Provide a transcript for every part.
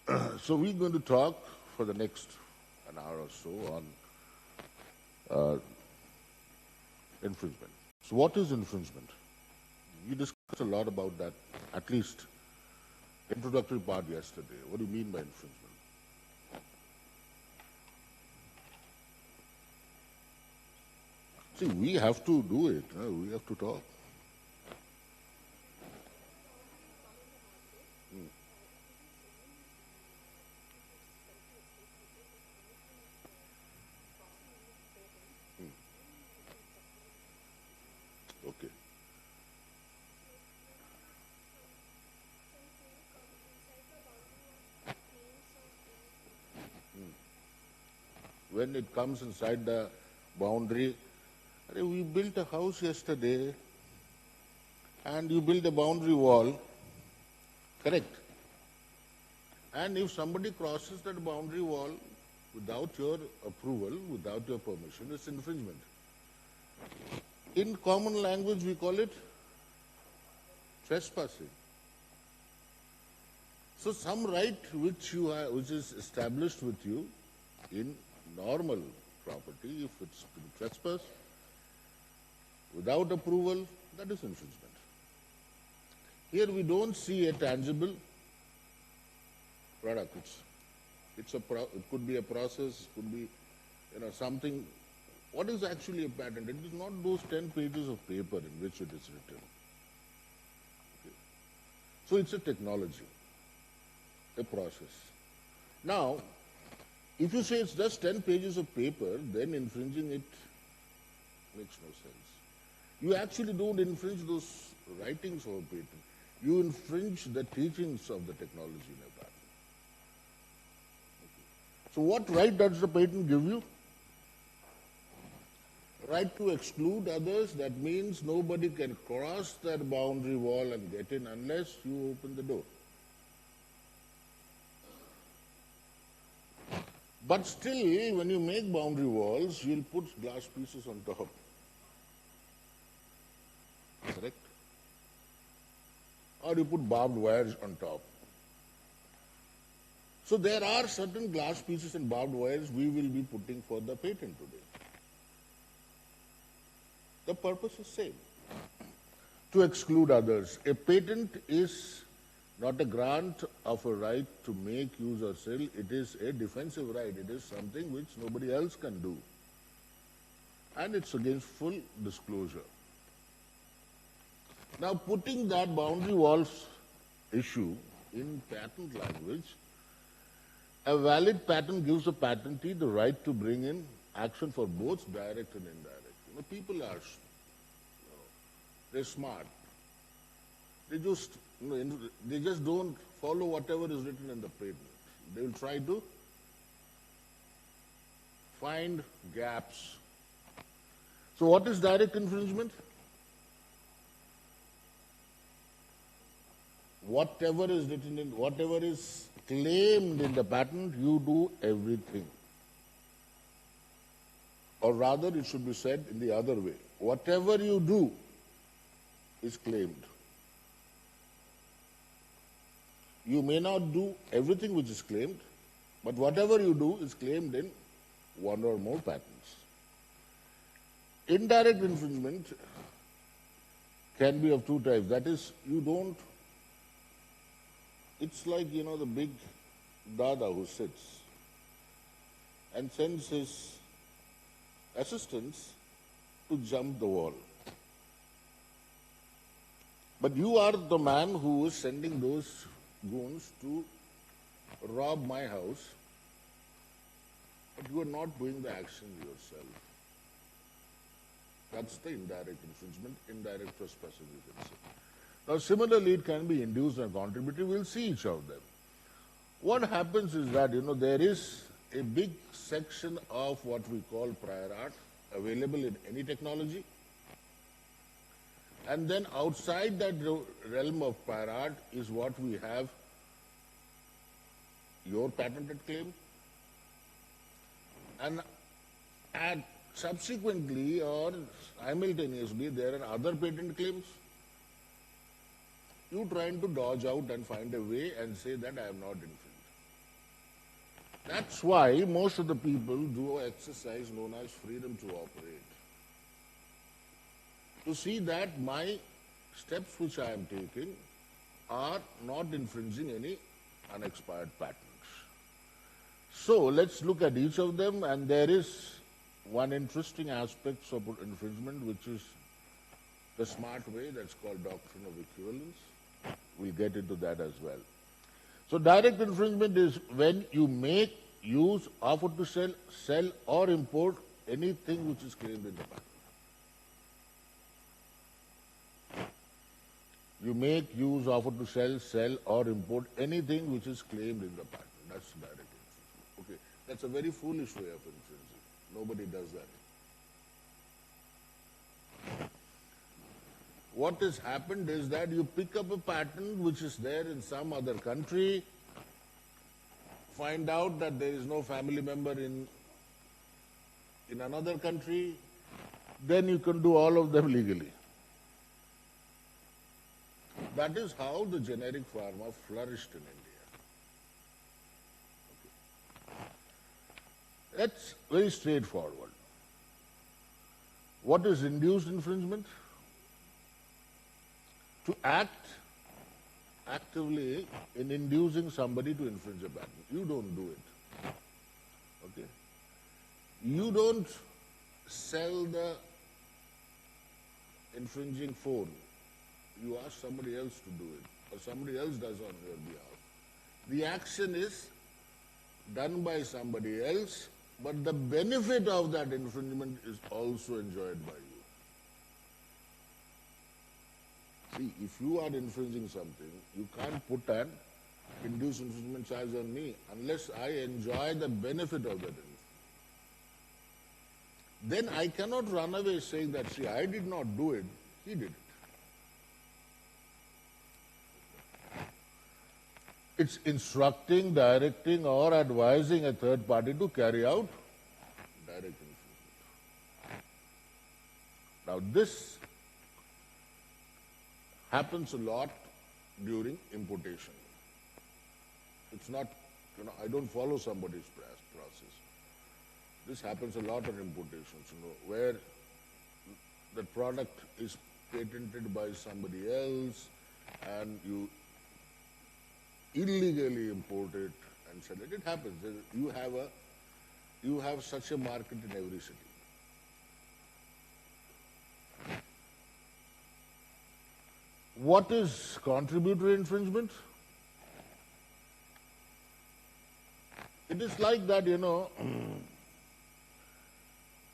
So we're going to talk for the next an hour or so on infringement. So what is infringement? We discussed a lot about that, at least introductory part yesterday. What do you mean by infringement? See, we have to do it. We have to talk. Okay. When it comes inside the boundary, we built a house yesterday and you build a boundary wall, correct? And if somebody crosses that boundary wall without your approval, without your permission, it's infringement. In common language, we call it trespassing. So some right which you have, which is established with you in normal property, if it's trespass, without approval, that is infringement. Here we don't see a tangible product. It could be a process, it could be something. What is actually a patent? It is not those 10 pages of paper in which it is written. Okay. So it's a technology, a process. Now, if you say it's just 10 pages of paper, then infringing it makes no sense. You actually don't infringe those writings of a patent. You infringe the teachings of the technology in a patent. Okay. So what right does the patent give you? Right to exclude others, that means nobody can cross that boundary wall and get in unless you open the door. But still, when you make boundary walls, you'll put glass pieces on top. Correct? Or you put barbed wires on top. So there are certain glass pieces and barbed wires we will be putting for the patent today. The purpose is same. To exclude others. A patent is not a grant of a right to make, use or sell. It is a defensive right. It is something which nobody else can do. And it's against full disclosure. Now putting that boundary walls issue in patent language, a valid patent gives a patentee the right to bring in action for both direct and indirect. People are, they're smart. They just don't follow whatever is written in the patent. They will try to find gaps. So what is direct infringement? Whatever is written in, whatever is claimed in the patent, you do everything. Or rather, it should be said in the other way. Whatever you do is claimed. You may not do everything which is claimed, but whatever you do is claimed in one or more patents. Indirect infringement can be of two types. That is, you don't, it's like, the big dada who sits and sends his assistants to jump the wall. But you are the man who is sending those goons to rob my house, but you are not doing the action yourself. That's the indirect infringement, indirect trespassing, you can say. Now, similarly, it can be induced and contributory. We'll see each of them. What happens is that, there is a big section of what we call prior art available in any technology. And then outside that realm of prior art is what we have your patented claim. And subsequently or simultaneously, there are other patent claims. You trying to dodge out and find a way and say that I am not infringed. That's why most of the people do an exercise known as freedom to operate. To see that my steps which I am taking are not infringing any unexpired patents. So let's look at each of them, and there is one interesting aspect of infringement, which is the smart way, that's called doctrine of equivalence. We'll get into that as well. So direct infringement is when you make, use, offer to sell or import anything which is claimed in the patent. You make, use, offer to sell or import anything which is claimed in the patent. That's direct infringement. Okay, that's a very foolish way of infringing. Nobody does that. What has happened is that you pick up a patent which is there in some other country, find out that there is no family member in another country, then you can do all of them legally. That is how the generic pharma flourished in India. Okay. That's very straightforward. What is induced infringement? To act actively in inducing somebody to infringe a patent. You don't do it. Okay? You don't sell the infringing phone. You ask somebody else to do it, or somebody else does on your behalf. The action is done by somebody else, but the benefit of that infringement is also enjoyed by you. See, if you are infringing something, you can't put an induced infringement charge on me unless I enjoy the benefit of that infringement. Then I cannot run away saying that, see, I did not do it, he did it. It's instructing, directing, or advising a third party to carry out direct infringement. Now, this happens a lot during importation. It's not, I don't follow somebody's process. This happens a lot in importations, where the product is patented by somebody else and you illegally import it and sell it. It happens. You have such a market in every city. What is contributory infringement? It is like that,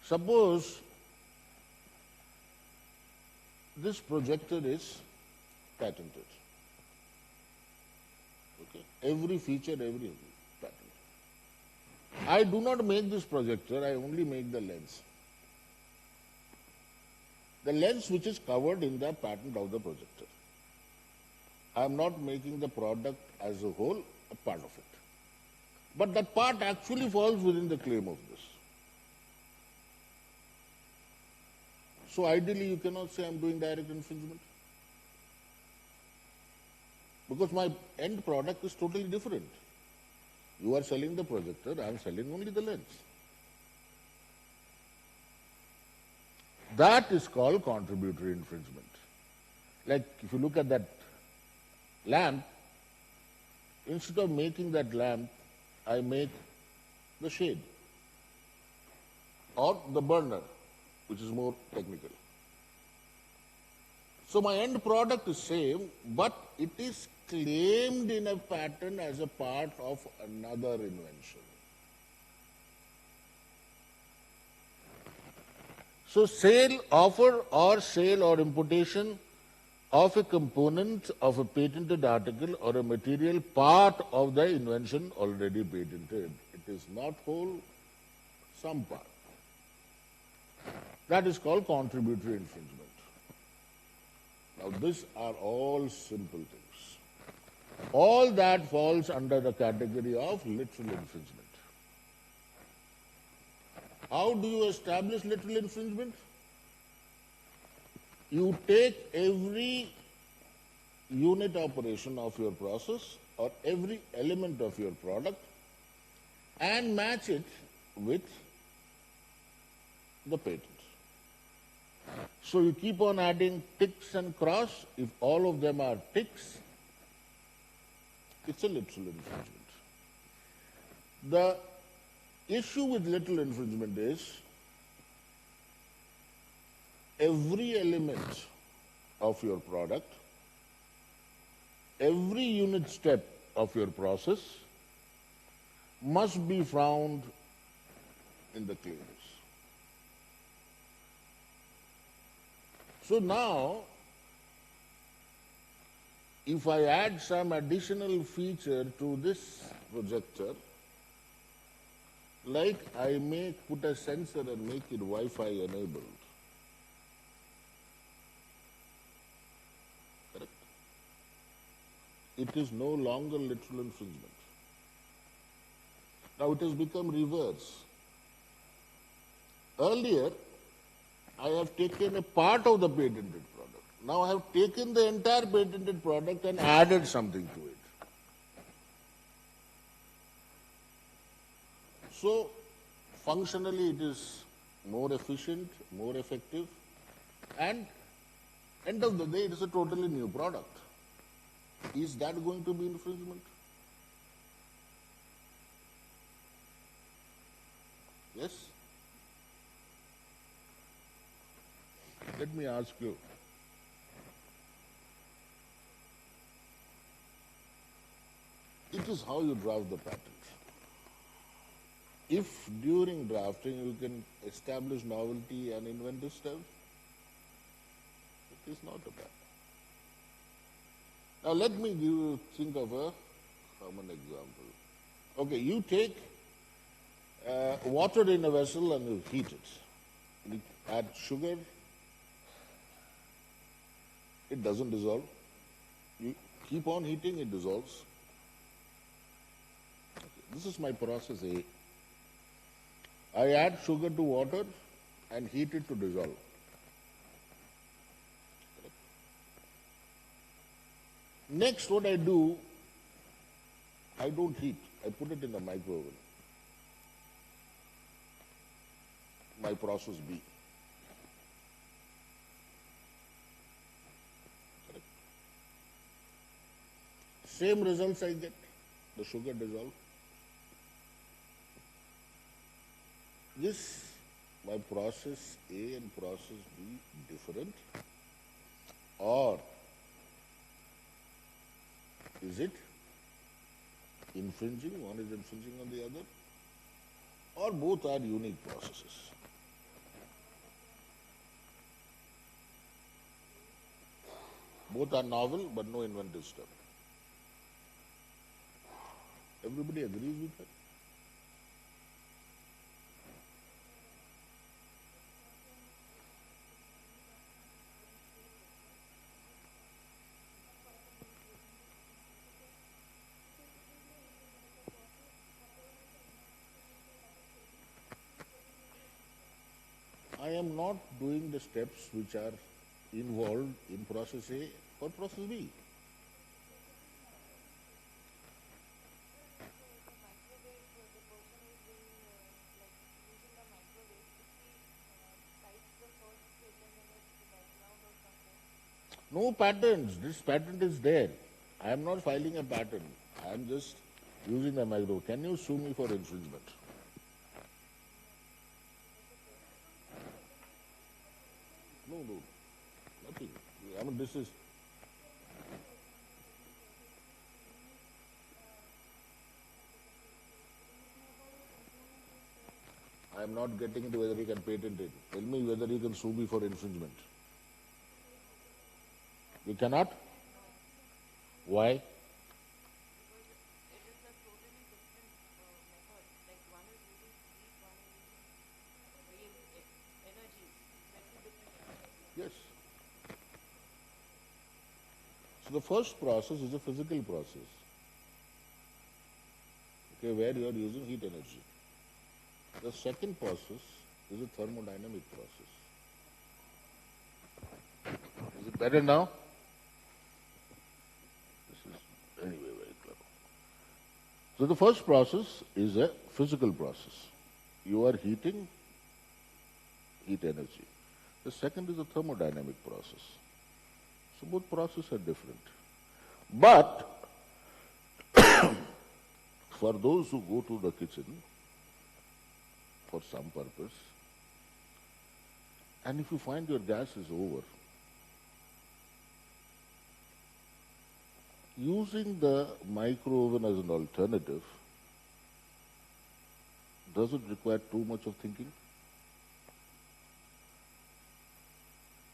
suppose this projector is patented. Okay? Every feature, every patent. I do not make this projector, I only make the lens. The lens which is covered in the patent of the projector. I am not making the product as a whole a part of it. But that part actually falls within the claim of this. So ideally you cannot say I am doing direct infringement. Because my end product is totally different. You are selling the projector, I am selling only the lens. That is called contributory infringement. Like if you look at that lamp, instead of making that lamp, I make the shade or the burner, which is more technical. So my end product is same, but it is claimed in a patent as a part of another invention. So sale, offer or sale or importation of a component of a patented article or a material part of the invention already patented. It is not whole, some part. That is called contributory infringement. Now these are all simple things. All that falls under the category of literal infringement. How do you establish literal infringement? You take every unit operation of your process or every element of your product and match it with the patent. So you keep on adding ticks and cross. If all of them are ticks, it's a literal infringement. The issue with literal infringement is every element of your product, every unit step of your process must be found in the claims. So now, if I add some additional feature to this projector, like I may put a sensor and make it Wi-Fi enabled, correct? It is no longer literal infringement. Now it has become reverse. Earlier, I have taken a part of the patented product. Now I have taken the entire patented product and added something to it. So, functionally it is more efficient, more effective, and end of the day it is a totally new product. Is that going to be infringement? Yes? Let me ask you, it is how you draft the patent. If during drafting you can establish novelty and inventive stuff, it is not a bad. Now let me think of a common example. Okay, you take water in a vessel and you heat it. You add sugar, it doesn't dissolve. You keep on heating, it dissolves. Okay, this is my process A. I add sugar to water and heat it to dissolve. Correct. Next, what I do, I don't heat. I put it in the microwave. My process B. Correct. Same results I get. The sugar dissolves. This, my process A and process B different, or is it infringing, one is infringing on the other, or both are unique processes? Both are novel but no inventive stuff. Everybody agrees with that? I am not doing the steps which are involved in process A or process B. No patents. This patent is there. I am not filing a patent. I am just using the micro. Can you sue me for infringement? No, nothing. I mean, this is. I am not getting into whether you can patent it. Tell me whether you can sue me for infringement. You cannot? Why? Yes. So the first process is a physical process, okay, where you are using heat energy. The second process is a thermodynamic process. Is it better now? This is anyway very clever. So the first process is a physical process. You are heating heat energy. The second is a thermodynamic process. So both processes are different. But for those who go to the kitchen for some purpose, and if you find your gas is over, using the micro oven as an alternative, does it require too much of thinking?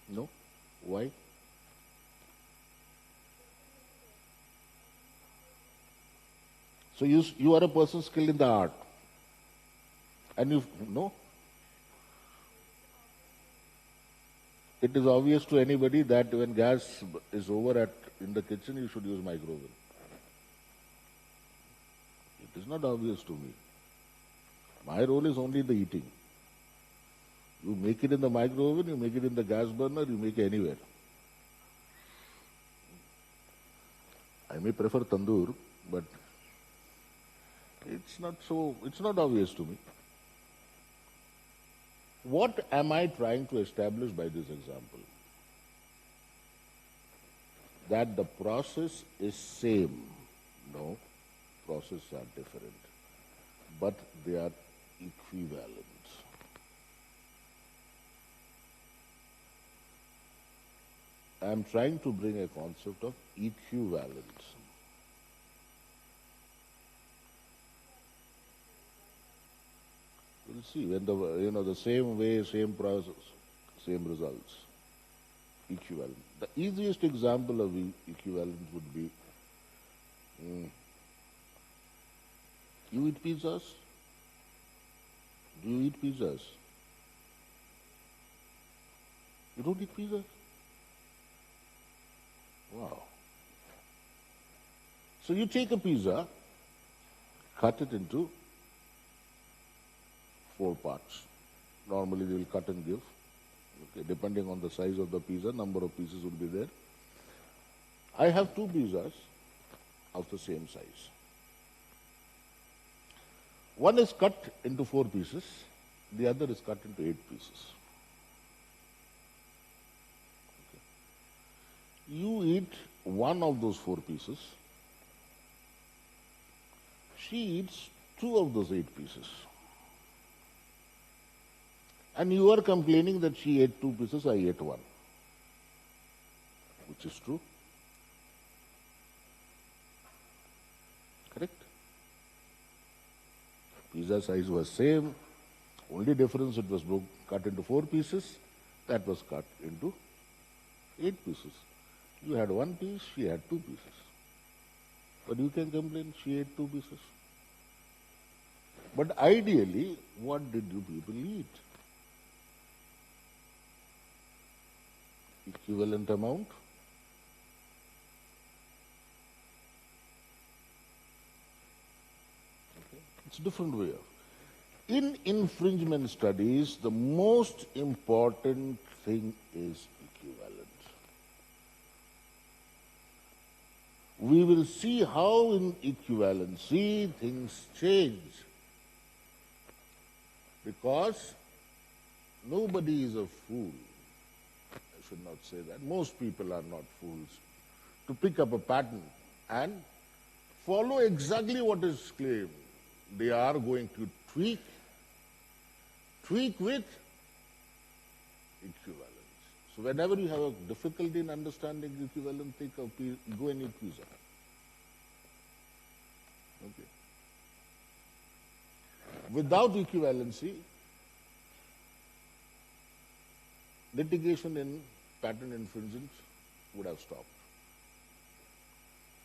No? Why? So you are a person skilled in the art. And you know, it is obvious to anybody that when gas is over in the kitchen, you should use micro oven. It is not obvious to me. My role is only the eating. You make it in the micro oven, you make it in the gas burner, you make it anywhere. I may prefer tandoor, but it's not obvious to me. What am I trying to establish by this example? That the process is same. No, processes are different, but they are equivalent. I am trying to bring a concept of equivalence. We'll see when the same way, same process, same results. Equivalent. The easiest example of equivalence would be you eat pizzas? Do you eat pizzas? You don't eat pizzas? Wow. So you take a pizza, cut it into 4 parts. Normally they will cut and give. Okay, depending on the size of the pizza, number of pieces will be there. I have 2 pizzas of the same size. One is cut into 4 pieces, the other is cut into 8 pieces. Okay. You eat one of those 4 pieces, she eats 2 of those 8 pieces. And you are complaining that she ate 2 pieces, I ate 1. Which is true. Correct? Pizza size was same. Only difference, it was cut into 4 pieces. That was cut into 8 pieces. You had 1 piece, she had 2 pieces. But you can complain, she ate 2 pieces. But ideally, what did you people eat? Equivalent amount. Okay. It's a different way of. In infringement studies, the most important thing is equivalent. We will see how in equivalency things change. Because nobody is a fool. I should not say that. Most people are not fools to pick up a pattern and follow exactly what is claimed. They are going to tweak with equivalence. So whenever you have a difficulty in understanding equivalence, go and eat pizza. Okay. Without equivalency, litigation in patent infringement would have stopped.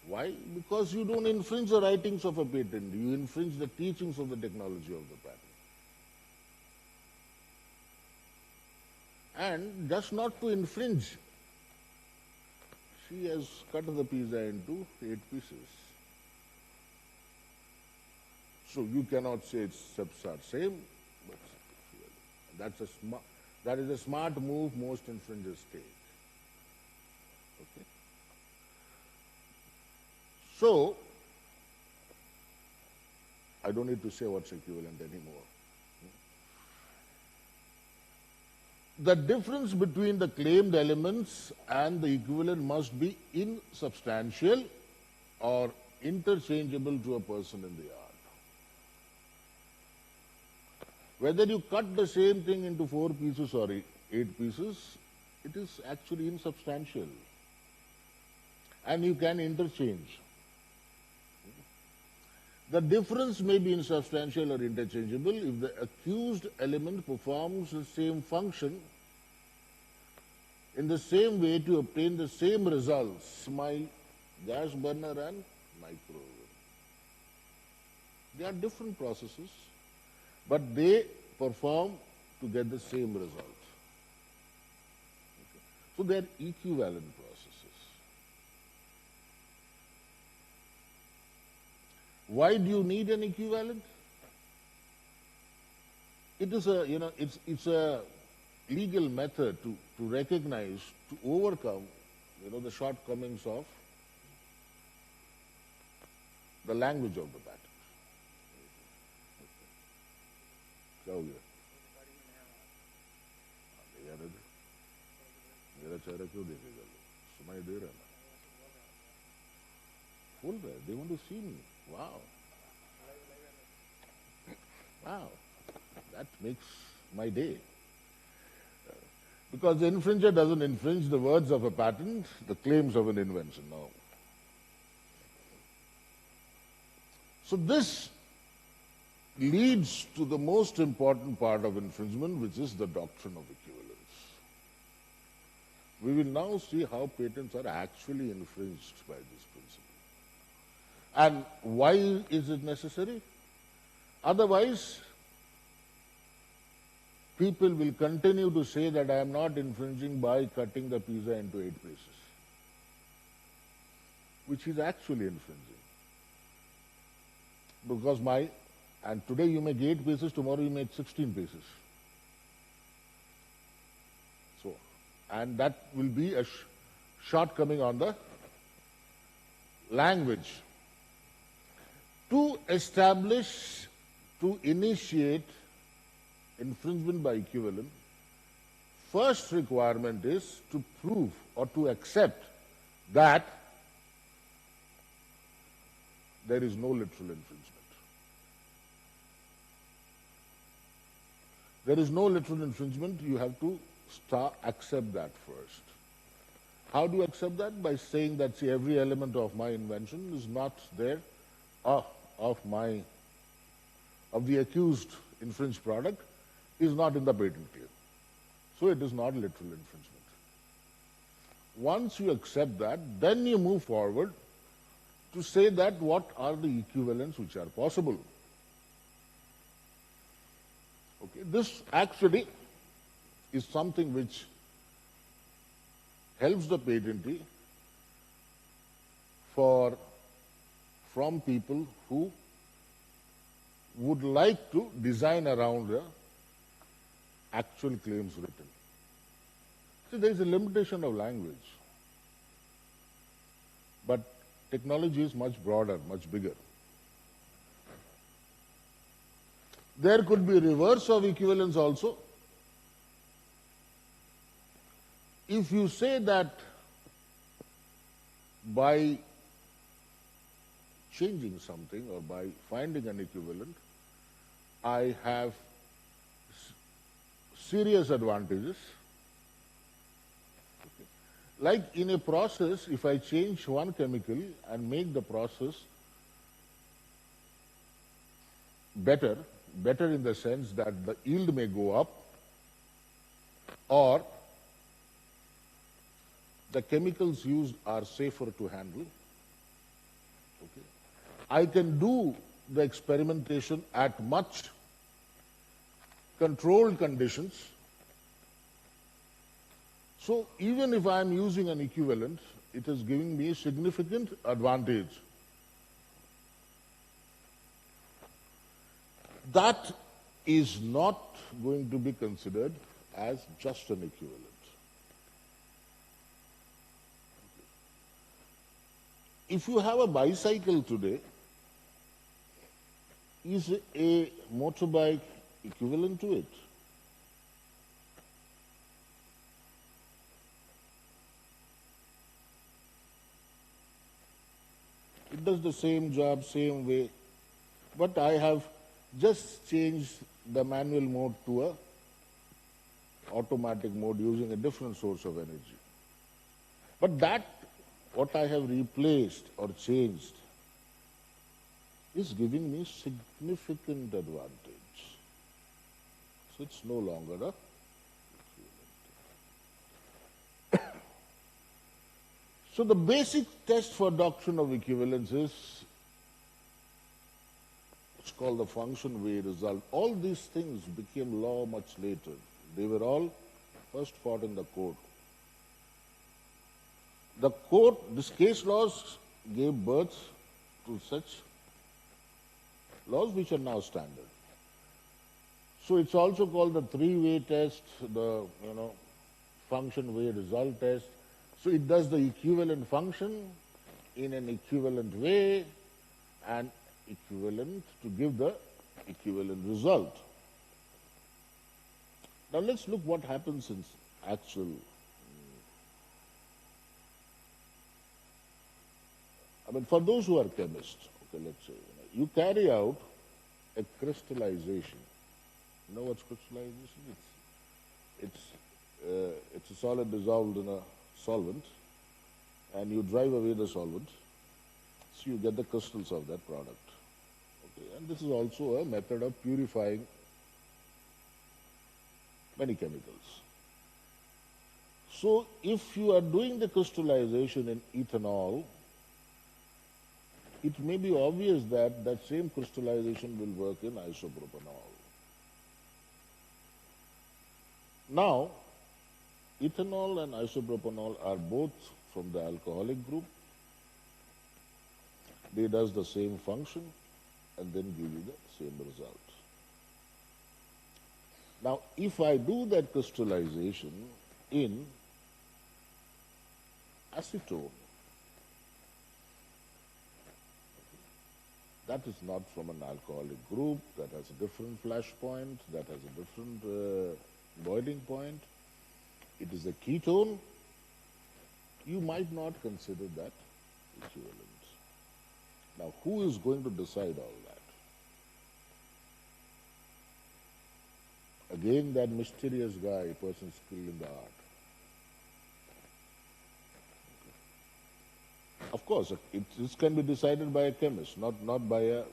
Why? Because you don't infringe the writings of a patent, you infringe the teachings of the technology of the patent. And just not to infringe, she has cut the pizza into 8 pieces. So you cannot say steps are same, but that is a smart move most infringers take. Okay. So I don't need to say what's equivalent anymore. The difference between the claimed elements and the equivalent must be insubstantial or interchangeable to a person in the art. Whether you cut the same thing into 4 pieces or 8 pieces, it is actually insubstantial. And you can interchange. The difference may be insubstantial or interchangeable if the accused element performs the same function in the same way to obtain the same results, my gas burner and microwave. They are different processes, but they perform to get the same result. Okay. So they are equivalent processes. Why do you need an equivalent? It is a, it's a legal method to recognize, to overcome, the shortcomings of the language of the patent. क्या हो गया? मेरा चेहरा क्यों देखेगा लोग? सुनाई दे रहा है ना? बोल रहा है. They want to see me. Wow. Wow. That makes my day. Because the infringer doesn't infringe the words of a patent, the claims of an invention. No. So this leads to the most important part of infringement, which is the doctrine of equivalence. We will now see how patents are actually infringed by this principle. And why is it necessary? Otherwise, people will continue to say that I am not infringing by cutting the pizza into 8 pieces, which is actually infringing. Because and today you make 8 pieces, tomorrow you make 16 pieces. So, and that will be a shortcoming on the language. To establish, to initiate infringement by equivalent, first requirement is to prove or to accept that there is no literal infringement. There is no literal infringement, you have to accept that first. How do you accept that? By saying that, see, every element of my invention is not there, of the accused infringed product is not in the patent claim. So it is not literal infringement. Once you accept that, then you move forward to say that what are the equivalents which are possible. Okay, this actually is something which helps the patentee from people who would like to design around the actual claims written. See, there is a limitation of language, but technology is much broader, much bigger. There could be reverse of equivalence also. If you say that by changing something or by finding an equivalent, I have serious advantages. Okay. Like in a process, if I change one chemical and make the process better in the sense that the yield may go up, or the chemicals used are safer to handle. Okay. I can do the experimentation at much controlled conditions. So even if I am using an equivalent, it is giving me a significant advantage. That is not going to be considered as just an equivalent. If you have a bicycle today, Is a motorbike equivalent to it? It does the same job, same way, but I have just changed the manual mode to a automatic mode using a different source of energy. But that, what I have replaced or changed, is giving me significant advantage. So it's no longer a equivalent. So the basic test for doctrine of equivalence is, it's called the function way result. All these things became law much later. They were all first fought in the court. The court, these case laws gave birth to such laws which are now standard. So it's also called the three-way test, the function way result test. So it does the equivalent function in an equivalent way and equivalent to give the equivalent result. Now let's look what happens in actual. I mean, for those who are chemists, okay, let's say, you carry out a crystallization. You know what's crystallization? It's a solid dissolved in a solvent, and you drive away the solvent, so you get the crystals of that product. Okay, and this is also a method of purifying many chemicals. So if you are doing the crystallization in ethanol, it may be obvious that that same crystallization will work in isopropanol. Now, ethanol and isopropanol are both from the alcoholic group. They does the same function and then give you the same result. Now, if I do that crystallization in acetone, that is not from an alcoholic group, that has a different flash point, that has a different boiling point. It is a ketone. You might not consider that equivalent. Now, who is going to decide all that? Again, that mysterious guy, a person skilled in the art. Of course, this can be decided by a chemist, not by a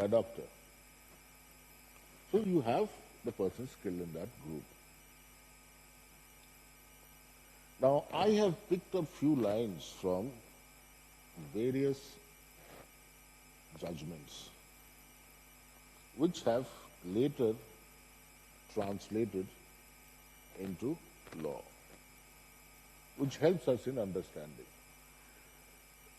doctor. So you have the person skilled in that group. Now, I have picked up few lines from various judgments, which have later translated into law, which helps us in understanding.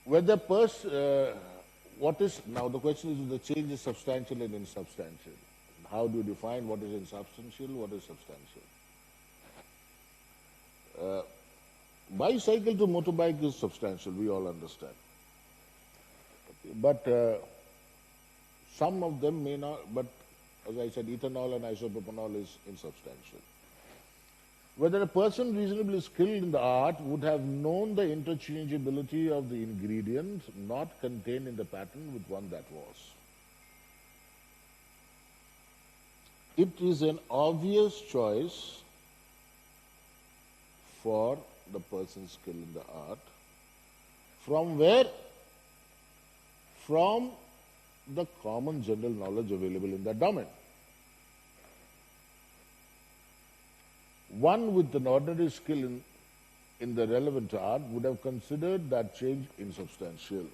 Whether what is, now the question is, the change is substantial and insubstantial. How do you define what is insubstantial, what is substantial? Bicycle to motorbike is substantial, we all understand. Okay. But some of them may not, but as I said, ethanol and isopropanol is insubstantial. Whether a person reasonably skilled in the art would have known the interchangeability of the ingredient not contained in the patent with one that was. It is an obvious choice for the person skilled in the art. From where? From the common general knowledge available in that domain. One with an ordinary skill in the relevant art would have considered that change insubstantial.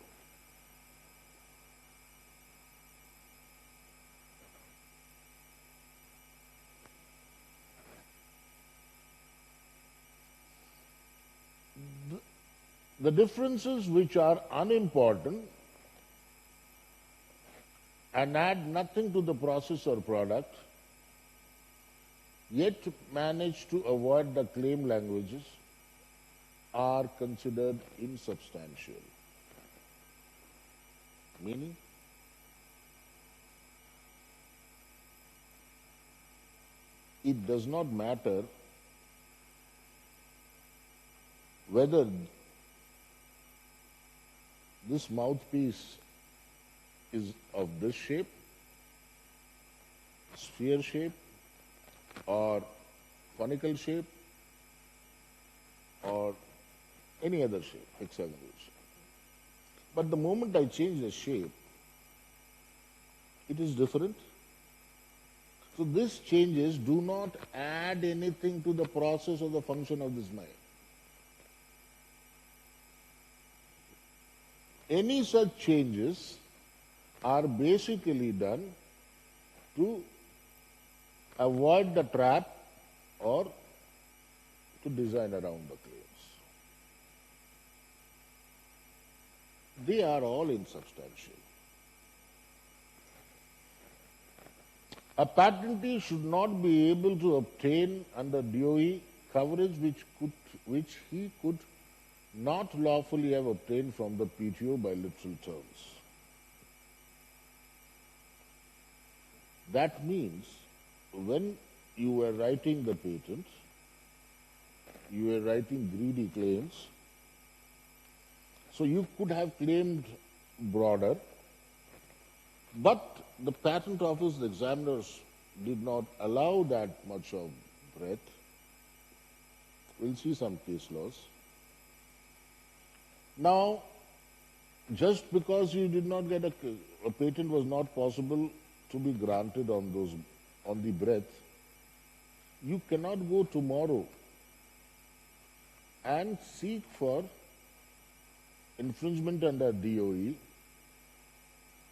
The differences which are unimportant and add nothing to the process or product, yet manage to avoid the claim languages, are considered insubstantial. Meaning, it does not matter whether this mouthpiece is of this shape, sphere shape, or conical shape, or any other shape, hexagonal shape. But the moment I change the shape, it is different. So these changes do not add anything to the process or the function of this mind. Any such changes are basically done to avoid the trap or to design around the claims. They are all insubstantial. A patentee should not be able to obtain under DOE coverage which he could not lawfully have obtained from the PTO by literal terms. That means when you were writing the patent, you were writing greedy claims, so you could have claimed broader, but the patent office, the examiners did not allow that much of breadth. We'll see some case laws. Now, just because you did not get a patent was not possible to be granted on the breadth, you cannot go tomorrow and seek for infringement under DOE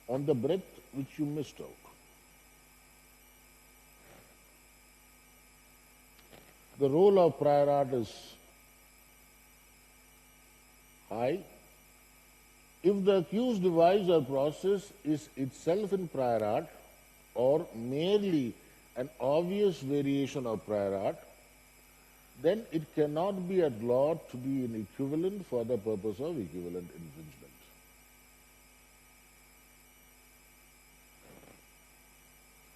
on the breadth which you missed out. The role of prior art is high. If the accused device or process is itself in prior art or merely an obvious variation of prior art, then it cannot be at law to be an equivalent for the purpose of equivalent infringement.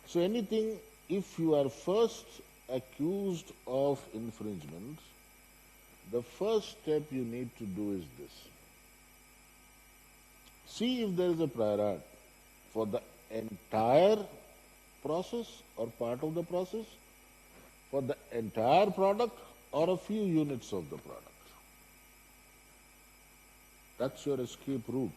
So anything, if you are first accused of infringement, the first step you need to do is this. See if there is a prior art for the entire process or part of the process, for the entire product or a few units of the product. That's your escape route.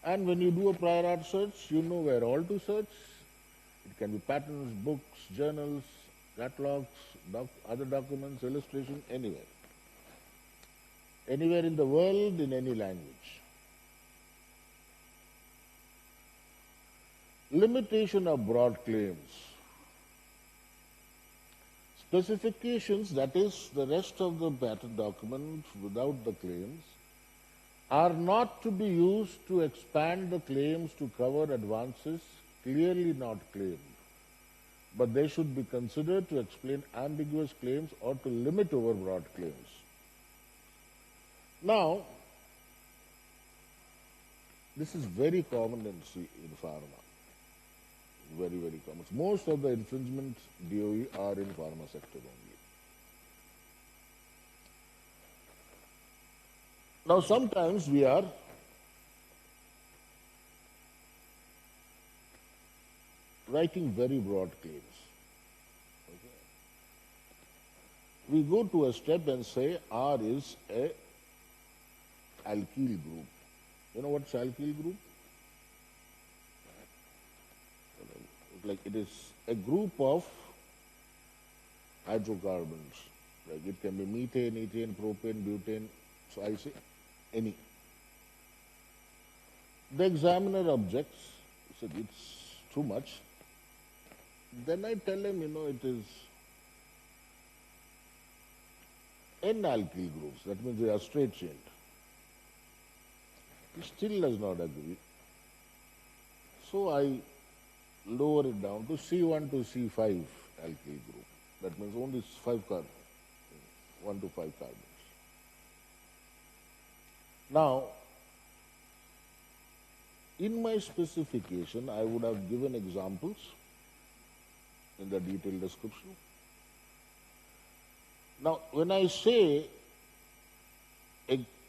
And when you do a prior art search, you know where all to search. It can be patents, books, journals, catalogs, other documents, illustration, anywhere. Anywhere in the world, in any language. Limitation of broad claims. Specifications, that is, the rest of the patent document without the claims, are not to be used to expand the claims to cover advances clearly not claimed, but they should be considered to explain ambiguous claims or to limit overbroad claims. Now, this is very common in pharma. Very, very common. Most of the infringement DOE are in pharma sector only. Now, sometimes we are writing very broad claims. Okay. We go to a step and say R is a alkyl group. You know what's alkyl group? Like it is a group of hydrocarbons. Like it can be methane, ethane, propane, butane. So I say any. The examiner objects, said it's too much. Then I tell him, it is N alkyl groups. That means they are straight chained. He still does not agree. So I lower it down to C1 to C5 alkyl group. That means only 5 carbons, 1 to 5 carbons. Now, In my specification, I would have given examples in the detailed description. Now, when I say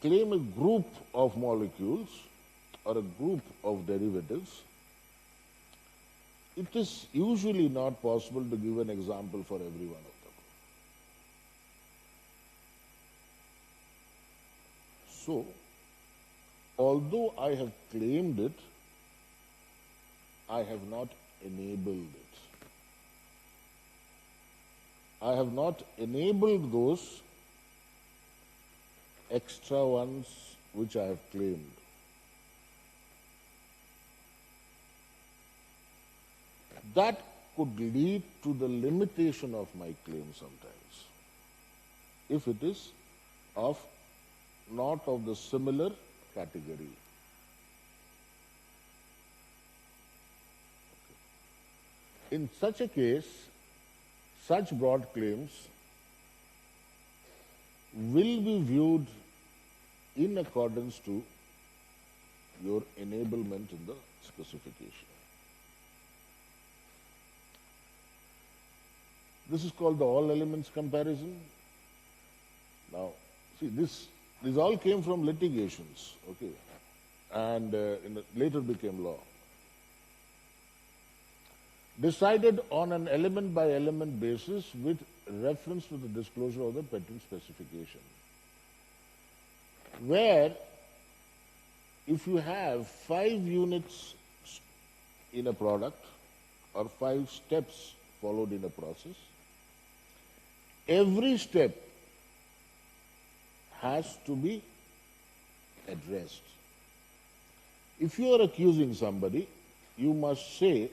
claim a group of molecules or a group of derivatives, it is usually not possible to give an example for every one of them. So, although I have claimed it, I have not enabled it. I have not enabled those extra ones which I have claimed. That could lead to the limitation of my claim sometimes, if it is not of the similar category. In such a case, such broad claims will be viewed in accordance to your enablement in the specification. This is called the all elements comparison. Now, see, this all came from litigations, okay, and later became law. Decided on an element by element basis with reference to the disclosure of the patent specification, where if you have 5 units in a product or 5 steps followed in a process, every step has to be addressed. If you are accusing somebody, you must say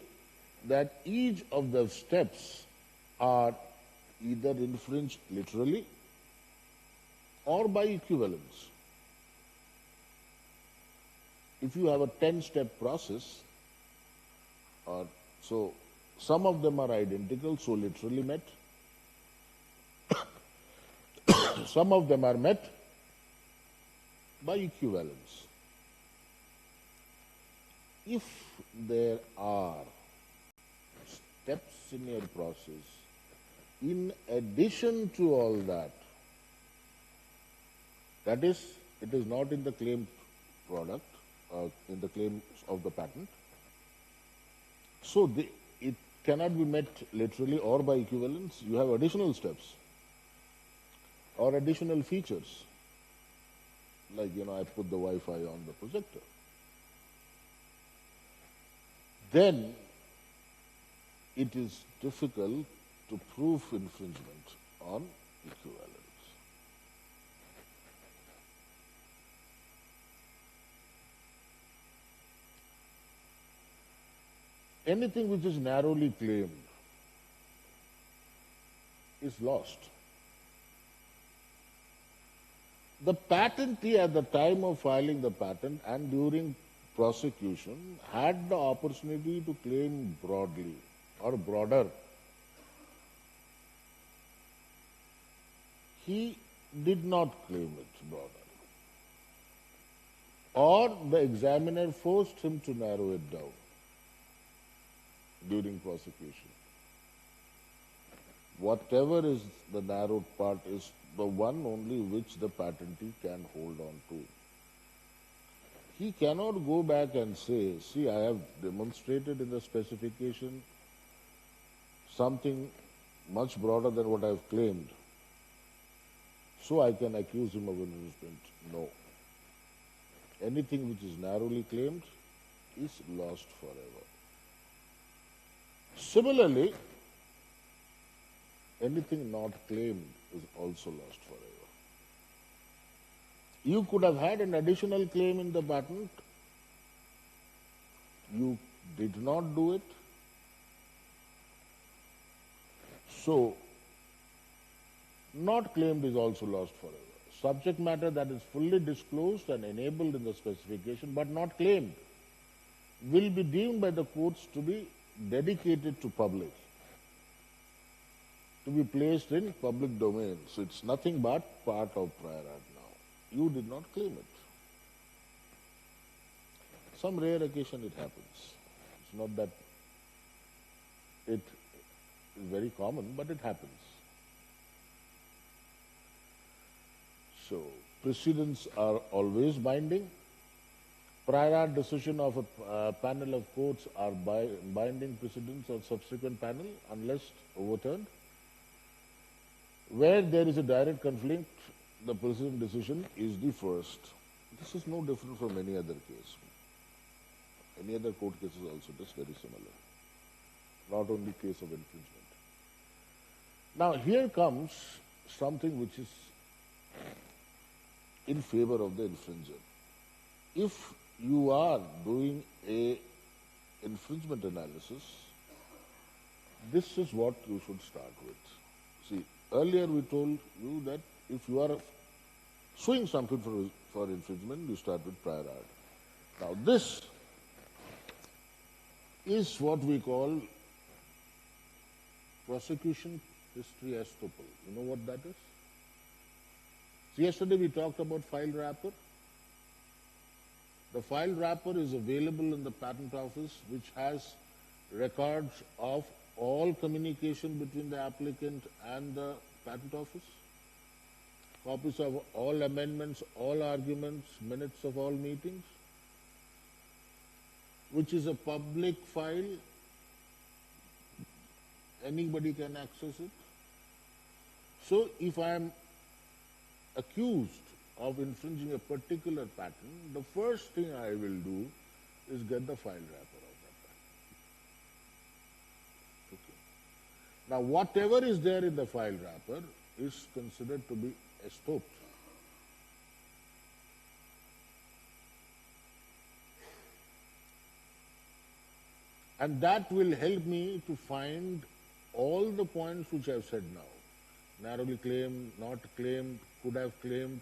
that each of the steps are either infringed literally or by equivalence. If you have a 10-step process, so some of them are identical, so literally met. Some of them are met by equivalence. If there are steps in your process, in addition to all that, that is, it is not in the claimed product, in the claims of the patent, so it cannot be met literally or by equivalence. You have additional steps or additional features, like, I put the Wi-Fi on the projector. Then it is difficult to prove infringement on equivalence. Anything which is narrowly claimed is lost. The patentee at the time of filing the patent and during prosecution had the opportunity to claim broadly or broader. He did not claim it broader, or the examiner forced him to narrow it down during prosecution. Whatever is the narrowed part is the one only which the patentee can hold on to. He cannot go back and say, see, I have demonstrated in the specification something much broader than what I have claimed, so I can accuse him of infringement. No. Anything which is narrowly claimed is lost forever. Similarly, anything not claimed is also lost forever. You could have had an additional claim in the patent. You did not do it. So, not claimed is also lost forever. Subject matter that is fully disclosed and enabled in the specification but not claimed will be deemed by the courts to be dedicated to public, to be placed in public domain. So it's nothing but part of prior art now. You did not claim it. Some rare occasion it happens. It's not that it is very common, but it happens. So, precedents are always binding. Prior art decision of a panel of courts are binding precedents of subsequent panel unless overturned. Where there is a direct conflict, the precedent decision is the first. This is no different from any other case. Any other court cases also, just very similar. Not only case of infringement. Now here comes something which is in favor of the infringer. If you are doing a infringement analysis, this is what you should start with. See, earlier we told you that if you are suing something for infringement, you start with prior art. Now this is what we call prosecution history estoppel. You know what that is? So yesterday we talked about file wrapper. The file wrapper is available in the patent office, which has records of all communication between the applicant and the patent office, copies of all amendments, all arguments, minutes of all meetings, which is a public file. Anybody can access it. So if I am accused of infringing a particular patent, the first thing I will do is get the file wrapper of that patent. Okay. Now whatever is there in the file wrapper is considered to be estopped. And that will help me to find all the points which I have said now. Narrowly claimed, not claimed, could have claimed,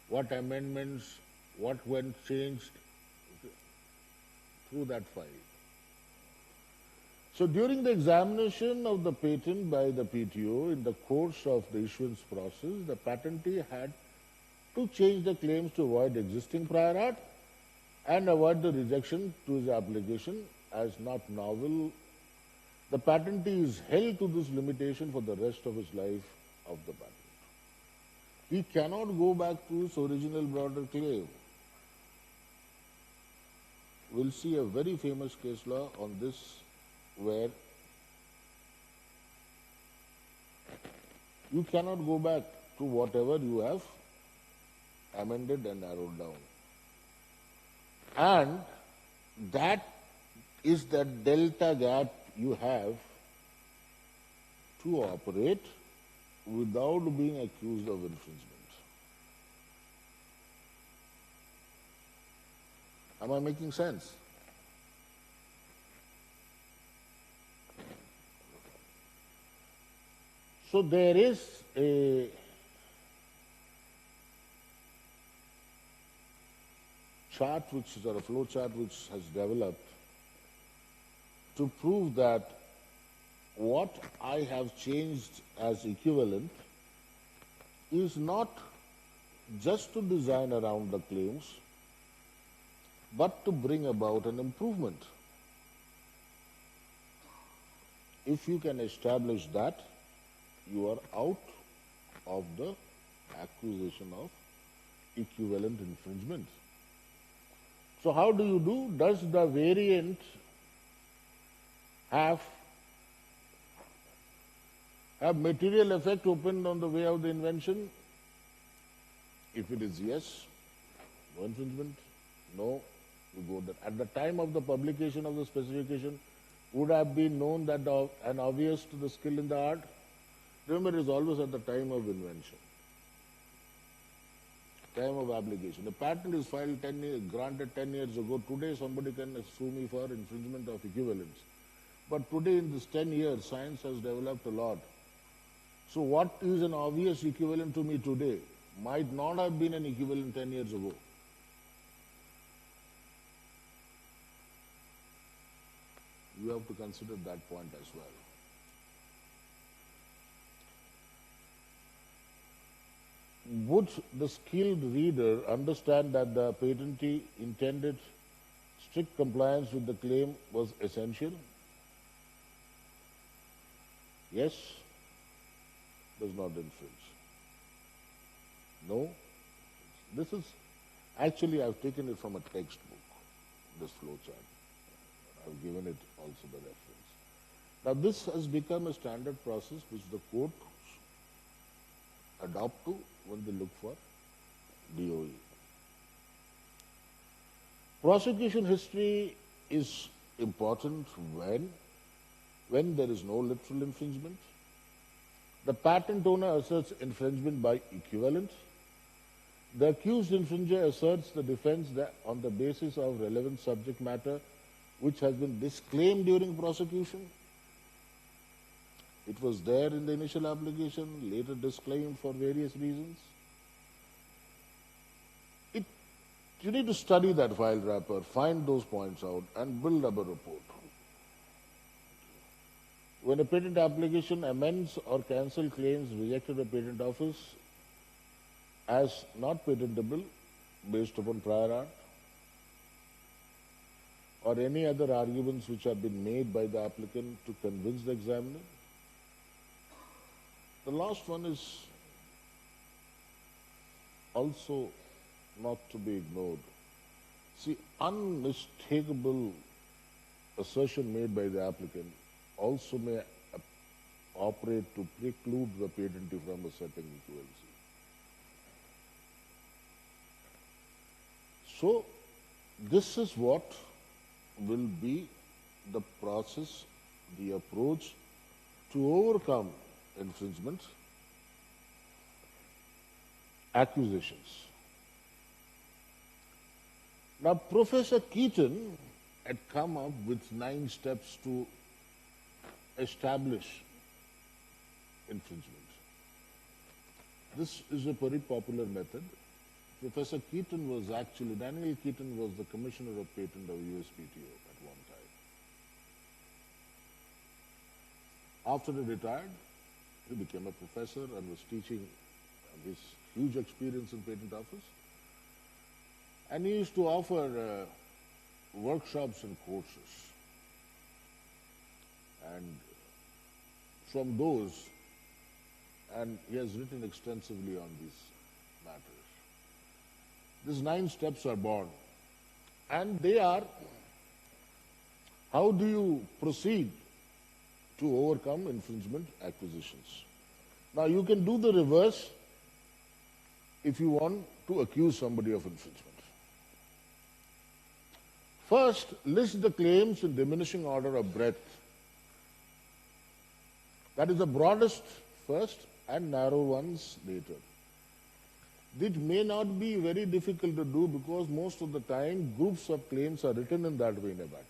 what amendments, what went changed, okay, through that file. So during the examination of the patent by the PTO in the course of the issuance process, the patentee had to change the claims to avoid existing prior art and avoid the rejection to his application as not novel. The patentee is held to this limitation for the rest of his life of the patent. He cannot go back to his original broader claim. We'll see a very famous case law on this where you cannot go back to whatever you have amended and narrowed down. And that is the delta gap you have to operate without being accused of infringement. Am I making sense? So there is a chart or a flow chart which has developed to prove that what I have changed as equivalent is not just to design around the claims, but to bring about an improvement. If you can establish that, you are out of the accusation of equivalent infringement. So how do you do? Does the variant have material effect opened on the way of the invention? If it is yes, no infringement. No, you go there. At the time of the publication of the specification, would have been known that an obvious to the skill in the art? Remember, it is always at the time of invention, time of application. The patent is filed granted 10 years ago. Today, somebody can sue me for infringement of equivalence. But today, in this 10 years, science has developed a lot. So what is an obvious equivalent to me today might not have been an equivalent 10 years ago. You have to consider that point as well. Would the skilled reader understand that the patentee intended strict compliance with the claim was essential? Yes, does not infringe. No, this is actually, I've taken it from a textbook, this flowchart. I've given it also the reference. Now this has become a standard process which the court adopt to when they look for DOE. Prosecution history is important when there is no literal infringement. The patent owner asserts infringement by equivalence. The accused infringer asserts the defense on the basis of relevant subject matter which has been disclaimed during prosecution. It was there in the initial application, later disclaimed for various reasons. You need to study that file wrapper, find those points out, and build up a report. When a patent application amends or cancels claims rejected by patent office as not patentable based upon prior art, or any other arguments which have been made by the applicant to convince the examiner. The last one is also not to be ignored. See, unmistakable assertion made by the applicant also may operate to preclude the patentee from asserting equivalency. So, this is what will be the process, the approach to overcome infringement accusations. Now, Professor Keaton had come up with 9 steps to establish infringement. This is a very popular method. Professor Keaton was actually, Daniel Keaton was the Commissioner of Patent of USPTO at one time. After he retired, he became a professor and was teaching his huge experience in patent office. And he used to offer workshops and courses. And from those, and he has written extensively on these matters. These 9 steps are born. And they are, how do you proceed to overcome infringement accusations? Now, you can do the reverse if you want to accuse somebody of infringement. First, list the claims in diminishing order of breadth. That is the broadest first and narrow ones later. It may not be very difficult to do because most of the time groups of claims are written in that way in a patent.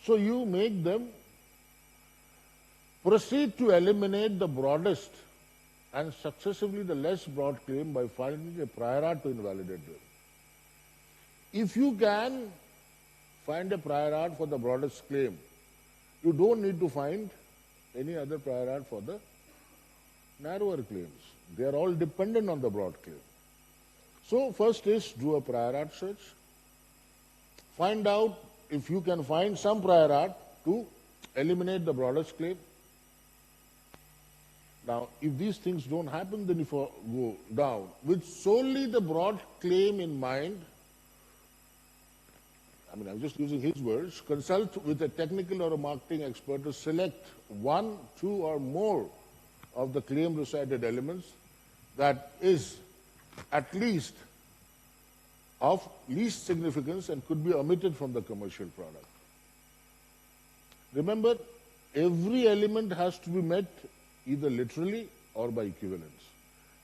So you make them proceed to eliminate the broadest and successively the less broad claim by finding a prior art to invalidate them. If you can find a prior art for the broadest claim, you don't need to find any other prior art for the narrower claims. They are all dependent on the broad claim. So first is do a prior art search. Find out if you can find some prior art to eliminate the broadest claim. Now, if these things don't happen, then you go down. With solely the broad claim in mind, I'm just using his words, consult with a technical or a marketing expert to select 1, 2, or more of the claim recited elements that is at least of least significance and could be omitted from the commercial product. Remember, every element has to be met either literally or by equivalence.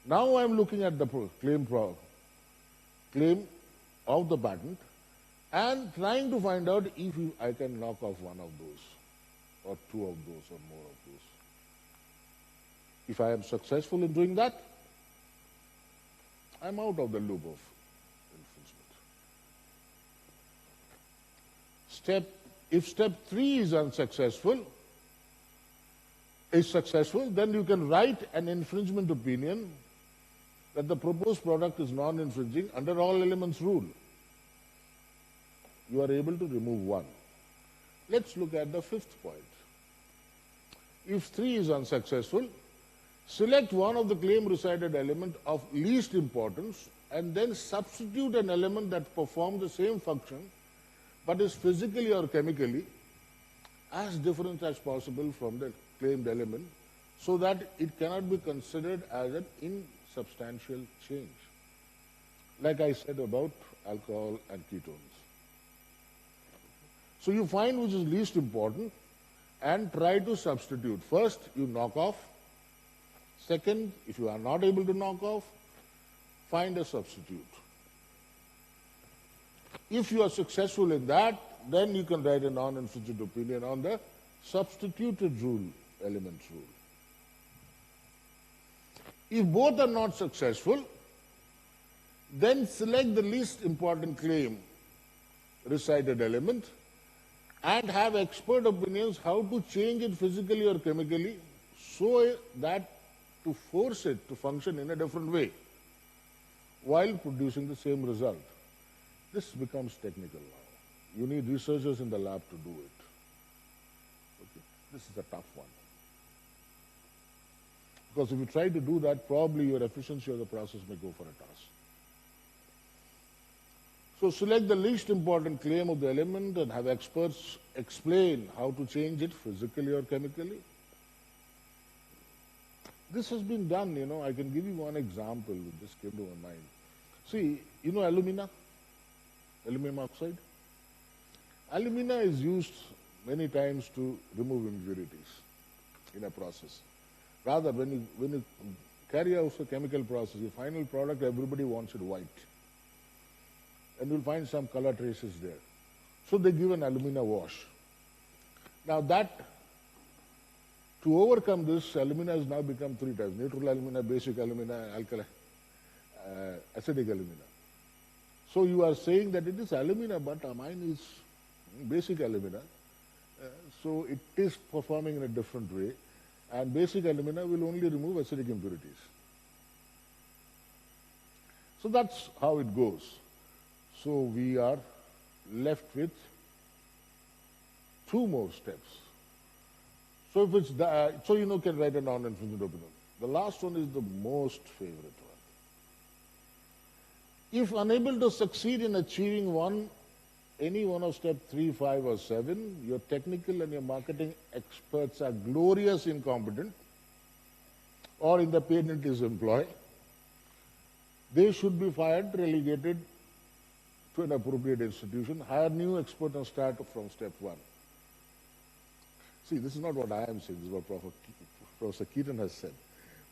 Now I'm looking at the claim of the patent and trying to find out if I can knock off one of those, or 2 of those, or more of those. If I am successful in doing that, I'm out of the loop of infringement. If step 3 is successful, then you can write an infringement opinion that the proposed product is non-infringing under all elements rule. you are able to remove one. Let's look at the fifth point. If 3 is unsuccessful, select one of the claim recited element of least importance and then substitute an element that performs the same function but is physically or chemically as different as possible from the claimed element so that it cannot be considered as an insubstantial change. Like I said about alcohol and ketones. So you find which is least important and try to substitute. First, you knock off. Second, if you are not able to knock off, find a substitute. If you are successful in that, then you can write a non-infringement opinion on the substituted rule, elements rule. If both are not successful, then select the least important claim recited element and have expert opinions how to change it physically or chemically so that to force it to function in a different way while producing the same result. This becomes technical now. You need researchers in the lab to do it. Okay. This is a tough one. Because if you try to do that, probably your efficiency of the process may go for a toss. So select the least important claim of the element and have experts explain how to change it physically or chemically. This has been done, I can give you one example that just came to my mind. See, alumina, aluminum oxide? Alumina is used many times to remove impurities in a process. Rather, when you carry out a chemical process, your final product, everybody wants it white. And you'll find some color traces there. So they give an alumina wash. Now to overcome this, alumina has now become 3 types: neutral alumina, basic alumina, acidic alumina. So you are saying that it is alumina, but amine is basic alumina. So it is performing in a different way. And basic alumina will only remove acidic impurities. So that's how it goes. So we are left with 2 more steps. So if it's can write a non-infringement opinion. The last one is the most favorite one. If unable to succeed in achieving any one of step 3, 5, or 7, your technical and your marketing experts are glorious incompetent, or in the patent is employed, they should be fired, relegated to an appropriate institution, hire new expert and start from step 1. See, this is not what I am saying, this is what Professor Keaton has said.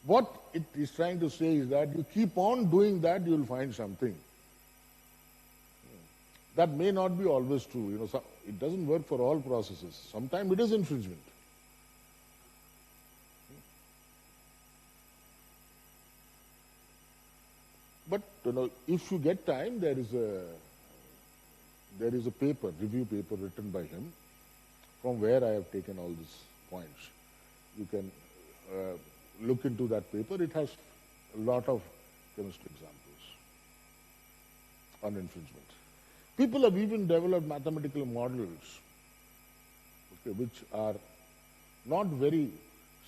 What it is trying to say is that you keep on doing that, you will find something. That may not be always true. It doesn't work for all processes. Sometimes it is infringement. But if you get time, there is a paper, review paper written by him, from where I have taken all these points. You can look into that paper. It has a lot of chemistry examples on infringement. People have even developed mathematical models, which are not very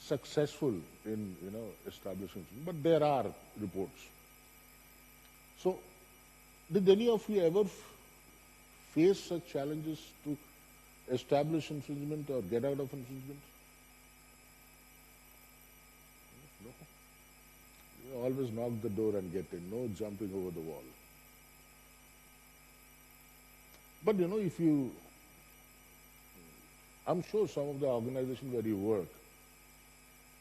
successful in establishing, but there are reports. So, did any of you ever face such challenges to establish infringement or get out of infringement? No. You always knock the door and get in, no jumping over the wall. But I'm sure some of the organizations where you work,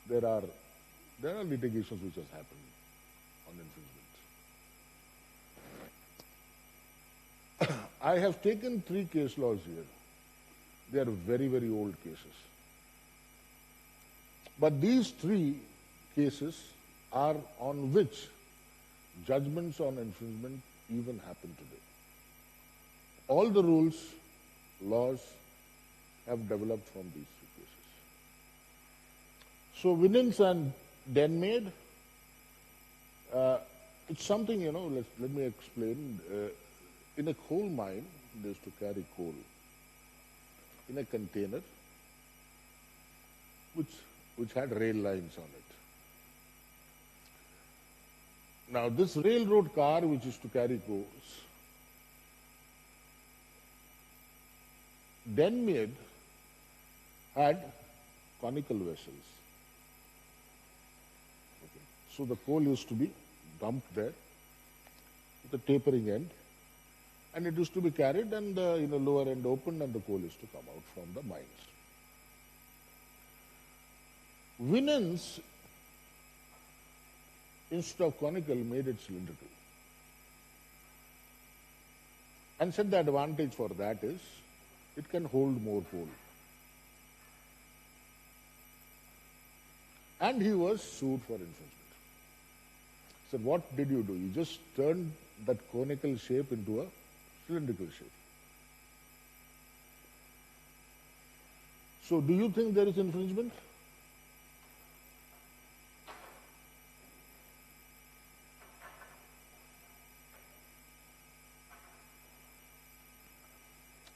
there are litigations which has happened on infringement. I have taken 3 case laws here. They are very, very old cases. But these 3 cases are on which judgments on infringement even happen today. All the rules, laws have developed from these 3 cases. So Winans and Denmaid, it's something, let me explain. In a coal mine, they used to carry coal in a container which had rail lines on it. Now, this railroad car which used to carry coals, then made, had conical vessels. Okay. So the coal used to be dumped there with a tapering end, and it used to be carried and the lower end opened and the coal used to come out from the mines. Winans, instead of conical, made it cylindrical. And said the advantage for that is it can hold more coal. And he was sued for infringement. He said, what did you do? You just turned that conical shape into a cylindrical shape. So do you think there is infringement?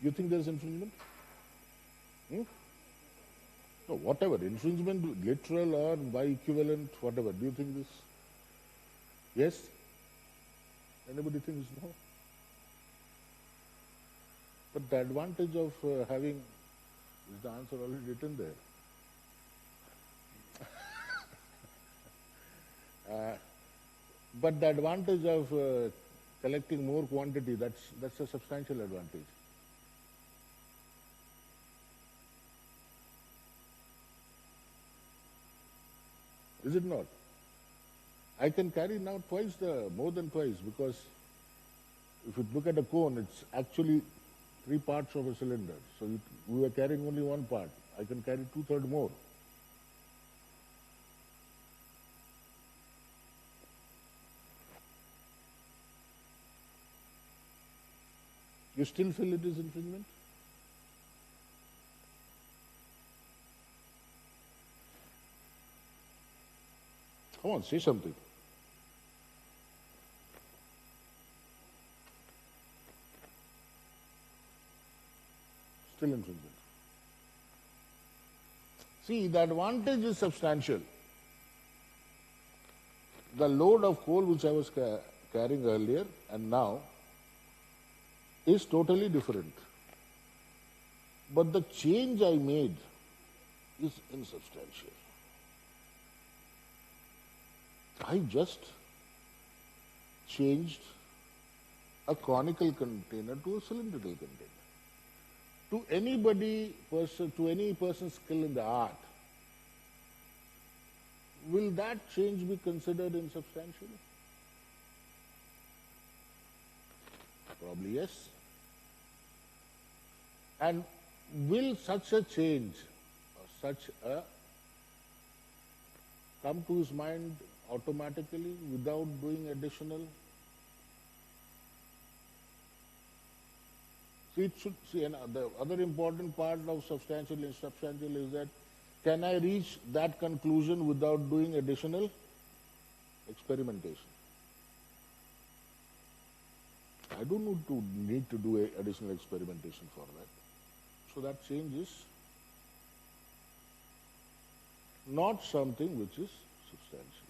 You think there is infringement? No, whatever, infringement, literal or by equivalent, whatever. Do you think this? Yes? Anybody thinks no? But the advantage of having, is the answer already written there? But the advantage of collecting more quantity, that's a substantial advantage. Is it not? I can carry now more than twice, because if you look at a cone, it's actually 3 parts of a cylinder. So we were carrying only 1 part. I can carry 2/3 more. You still feel it is infringement? Come on, say something. Still infringement. See, the advantage is substantial. The load of coal which I was carrying earlier and now is totally different. But the change I made is insubstantial. I just changed a conical container to a cylindrical container. To any person skilled in the art, will that change be considered insubstantial? Probably yes. And will such a change or such a come to his mind automatically without doing additional? The other important part of substantial and insubstantial is that can I reach that conclusion without doing additional experimentation? I don't need to do additional experimentation for that. So that change is not something which is substantial.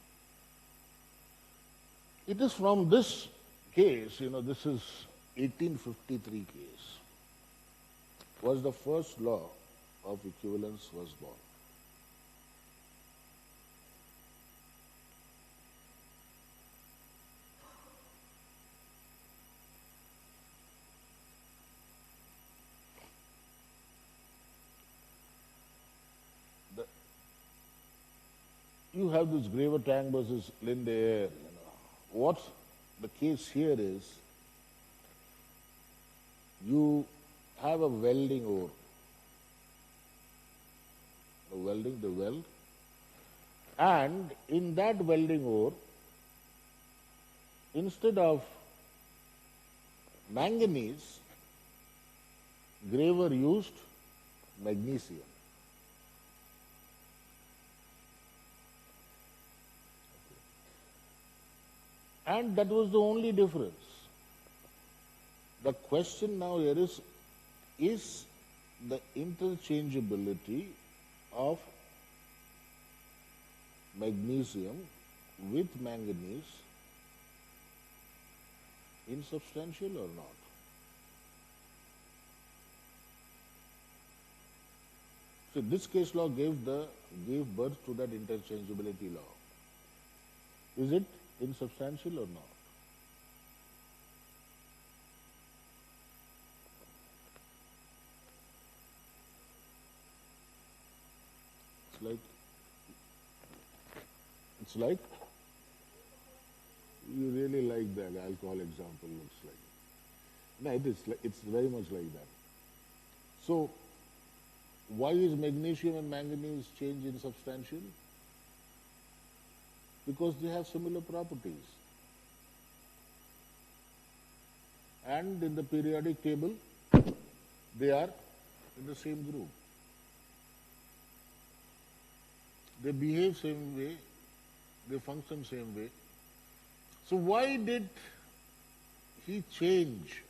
It is from this case, this is 1853 case, was the first law of equivalence was born. You have this Graver Tang versus Linde Air. What the case here is, you have a welding ore, welding the weld, and in that welding ore, instead of manganese, Graver used magnesium. And that was the only difference. The question now here is the interchangeability of magnesium with manganese insubstantial or not? So this case law gave birth to that interchangeability law. Is it insubstantial or not? It's like you really like that alcohol example, looks like. No, it's very much like that. So why is magnesium and manganese change insubstantial? Because they have similar properties. And in the periodic table, they are in the same group. They behave same way, they function same way. So why did he change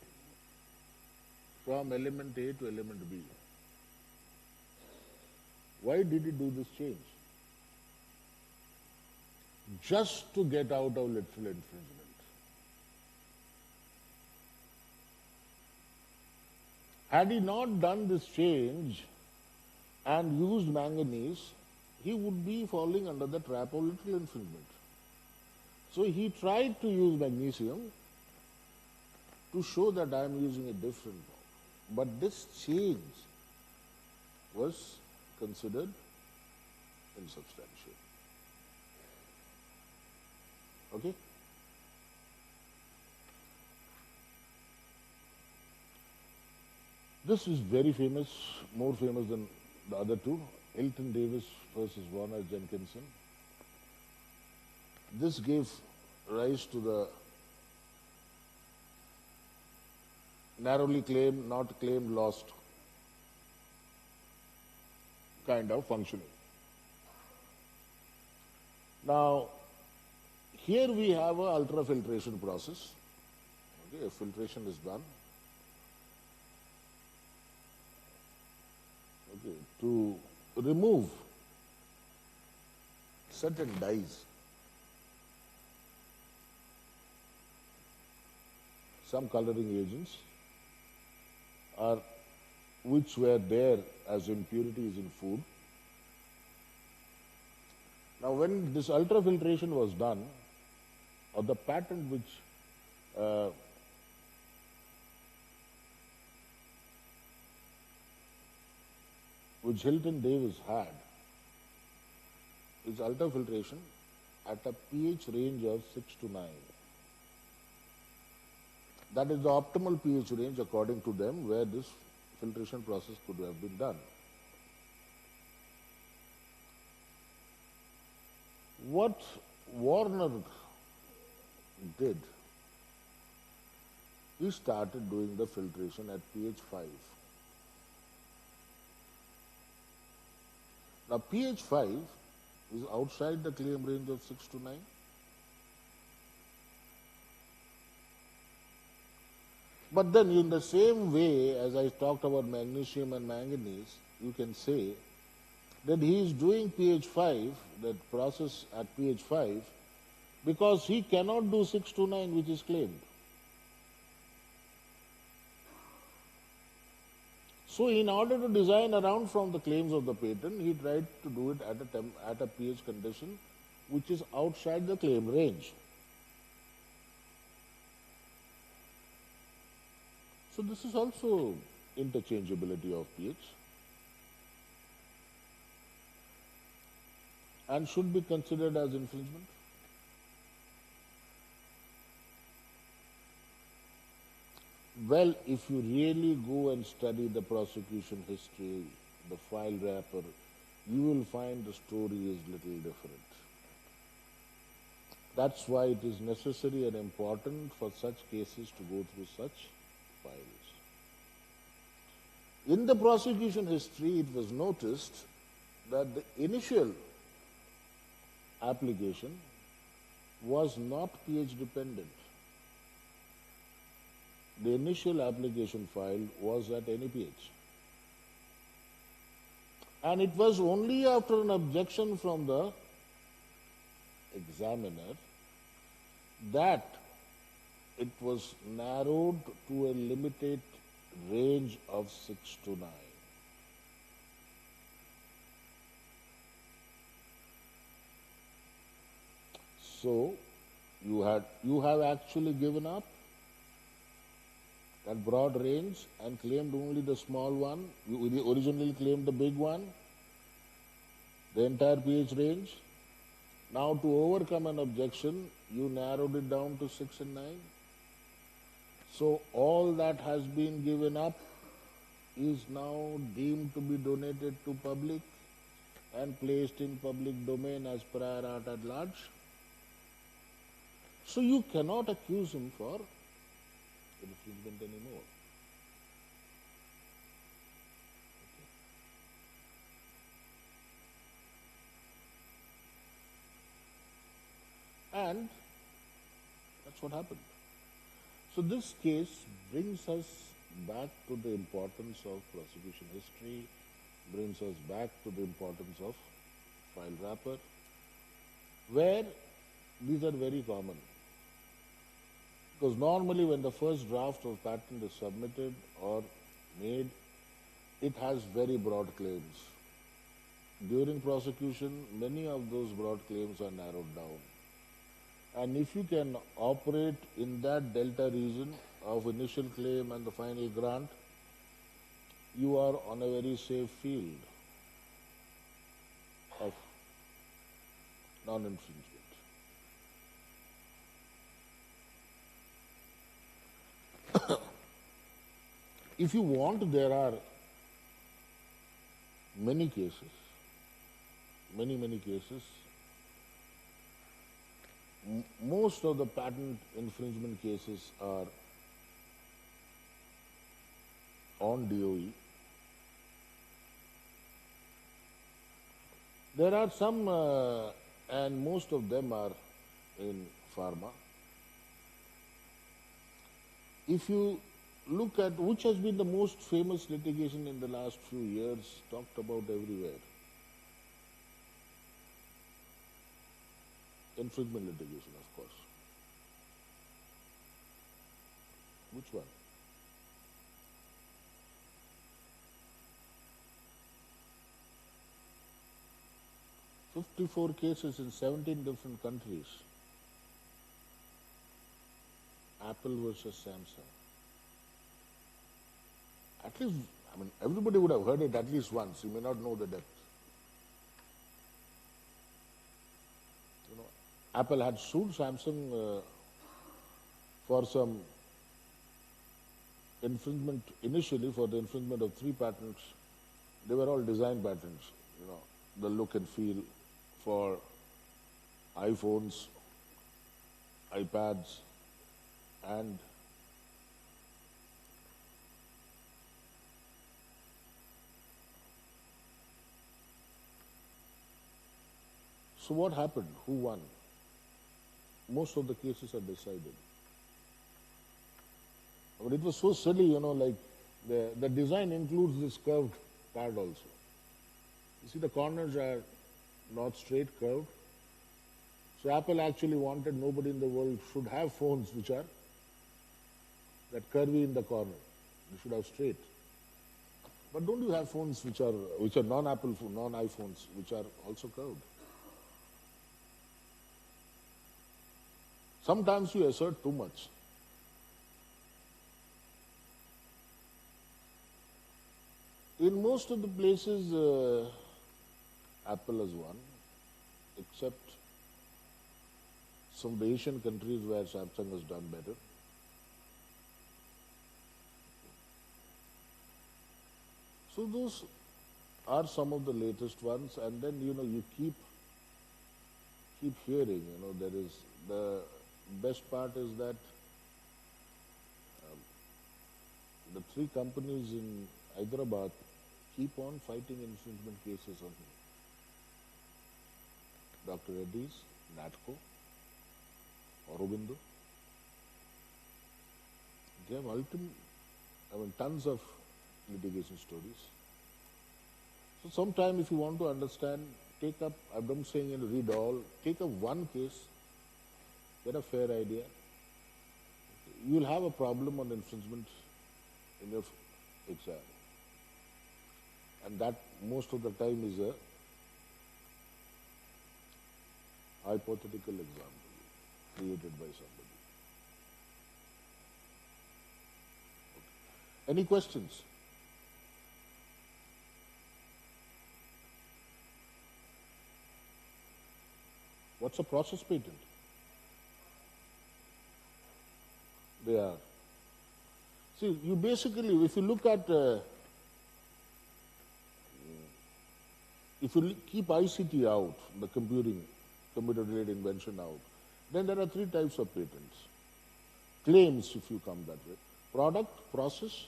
from element A to element B? Why did he do this change? Just to get out of literal infringement. Had he not done this change and used manganese, he would be falling under the trap of literal infringement. So he tried to use magnesium to show that I am using a different bond. But this change was considered insubstantial. Okay? This is very famous, more famous than the other two. Hilton Davis versus Warner Jenkinson. This gave rise to the narrowly claimed, not claimed, lost kind of functioning. Now, here we have an ultrafiltration process. Okay, a filtration is done. Okay, to remove certain dyes, some coloring agents are which were there as impurities in food. Now, when this ultrafiltration was done, or the patent which Hilton Davis had, is ultrafiltration at a pH range of 6 to 9. That is the optimal pH range according to them where this filtration process could have been done. What Warner did, he started doing the filtration at pH 5. Now pH 5 is outside the claim range of 6 to 9. But then in the same way as I talked about magnesium and manganese, you can say that he is doing pH 5, that process at pH 5, because he cannot do 6 to 9 which is claimed. So in order to design around from the claims of the patent, he tried to do it at a pH condition which is outside the claim range. So this is also interchangeability of pH and should be considered as infringement. Well, if you really go and study the prosecution history, the file wrapper, you will find the story is little different. That's why it is necessary and important for such cases to go through such files. In the prosecution history, it was noticed that the initial application was not pH dependent. the initial application filed was at NAPH. And it was only after an objection from the examiner that it was narrowed to a limited range of 6 to 9. So you have actually given up that broad range and claimed only the small one. You originally claimed the big one, the entire pH range. Now to overcome an objection, you narrowed it down to 6 and 9. So all that has been given up is now deemed to be donated to public and placed in public domain as prior art at large. So you cannot accuse him for infringement anymore. Okay. And that's what happened. So this case brings us back to the importance of prosecution history, brings us back to the importance of file wrapper, where these are very common. Because normally when the first draft of patent is submitted or made, it has very broad claims. During prosecution, many of those broad claims are narrowed down. And if you can operate in that delta region of initial claim and the final grant, you are on a very safe field of non-infringement. If you want, there are many cases, many cases. Most of the patent infringement cases are on DOE. There are some, and most of them are in pharma. If you look at which has been the most famous litigation in the last few years, talked about everywhere, infringement litigation, of course. Which one? "54 cases in 17 different countries. Apple versus Samsung." At least, I mean, everybody would have heard it at least once. You may not know the depth. You know, Apple had sued Samsung for some infringement initially for the infringement of 3 patents. They were all design patents. You know, the look and feel for iPhones, iPads, and so what happened? Who won? Most of the cases are decided. But it was so silly, you know, like the design includes this curved pad also. You see, the corners are not straight, curved. So Apple actually wanted nobody in the world should have phones which are that curvy in the corner. You should have straight. But don't you have phones which are non-Apple, non-iPhones, which are also curved? Sometimes you assert too much. In most of the places, Apple has won, except some of the Asian countries where Samsung has done better. So those are some of the latest ones, and then, you know, you keep hearing, you know, there is the best part is that the 3 companies in Hyderabad keep on fighting infringement cases on him. Dr. Reddy's, Natco, Aurobindo. They have tons of litigation stories. So sometime if you want to understand, take up, I'm not saying read all, take up one case, get a fair idea. You'll have a problem on infringement in your exam. And that most of the time is a hypothetical example created by somebody. Okay. Any questions? What's a process patent? They are. See, you basically, if you look at, if you keep ICT out, the computer-related invention out, then there are three types of patents. Claims, if you come that way. Product, process,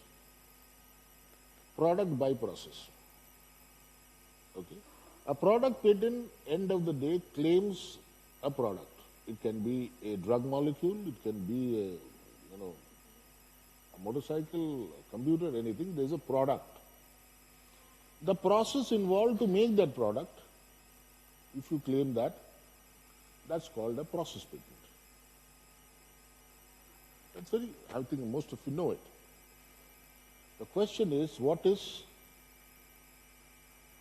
product by process. Okay. A product patent, end of the day, claims a product. It can be a drug molecule, it can be a motorcycle, a computer, anything. There's a product. The process involved to make that product, if you claim that, that's called a process patent. That's very, I think most of you know it. The question is, what is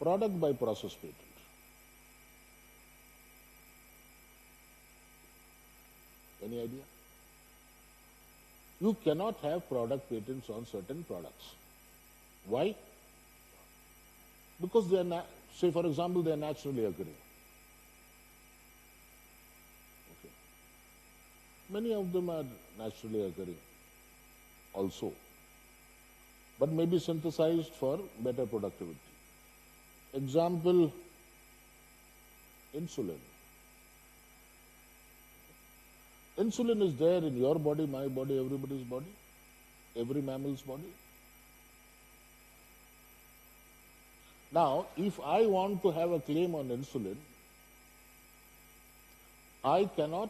product by process patent? Any idea? You cannot have product patents on certain products. Why? Because they are, say for example, they are naturally occurring. Okay. Many of them are naturally occurring also, but may be synthesized for better productivity. Example, insulin. Insulin is there in your body, my body, everybody's body, every mammal's body. Now, if I want to have a claim on insulin, I cannot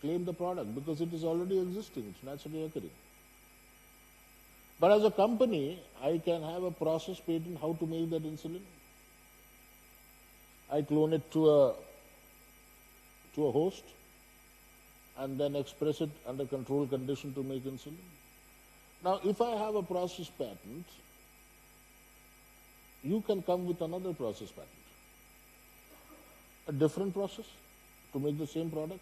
claim the product because it is already existing, it's naturally occurring. But as a company, I can have a process patent how to make that insulin. I clone it to a host and then express it under controlled condition to make insulin. Now, if I have a process patent, you can come with another process patent, a different process to make the same product.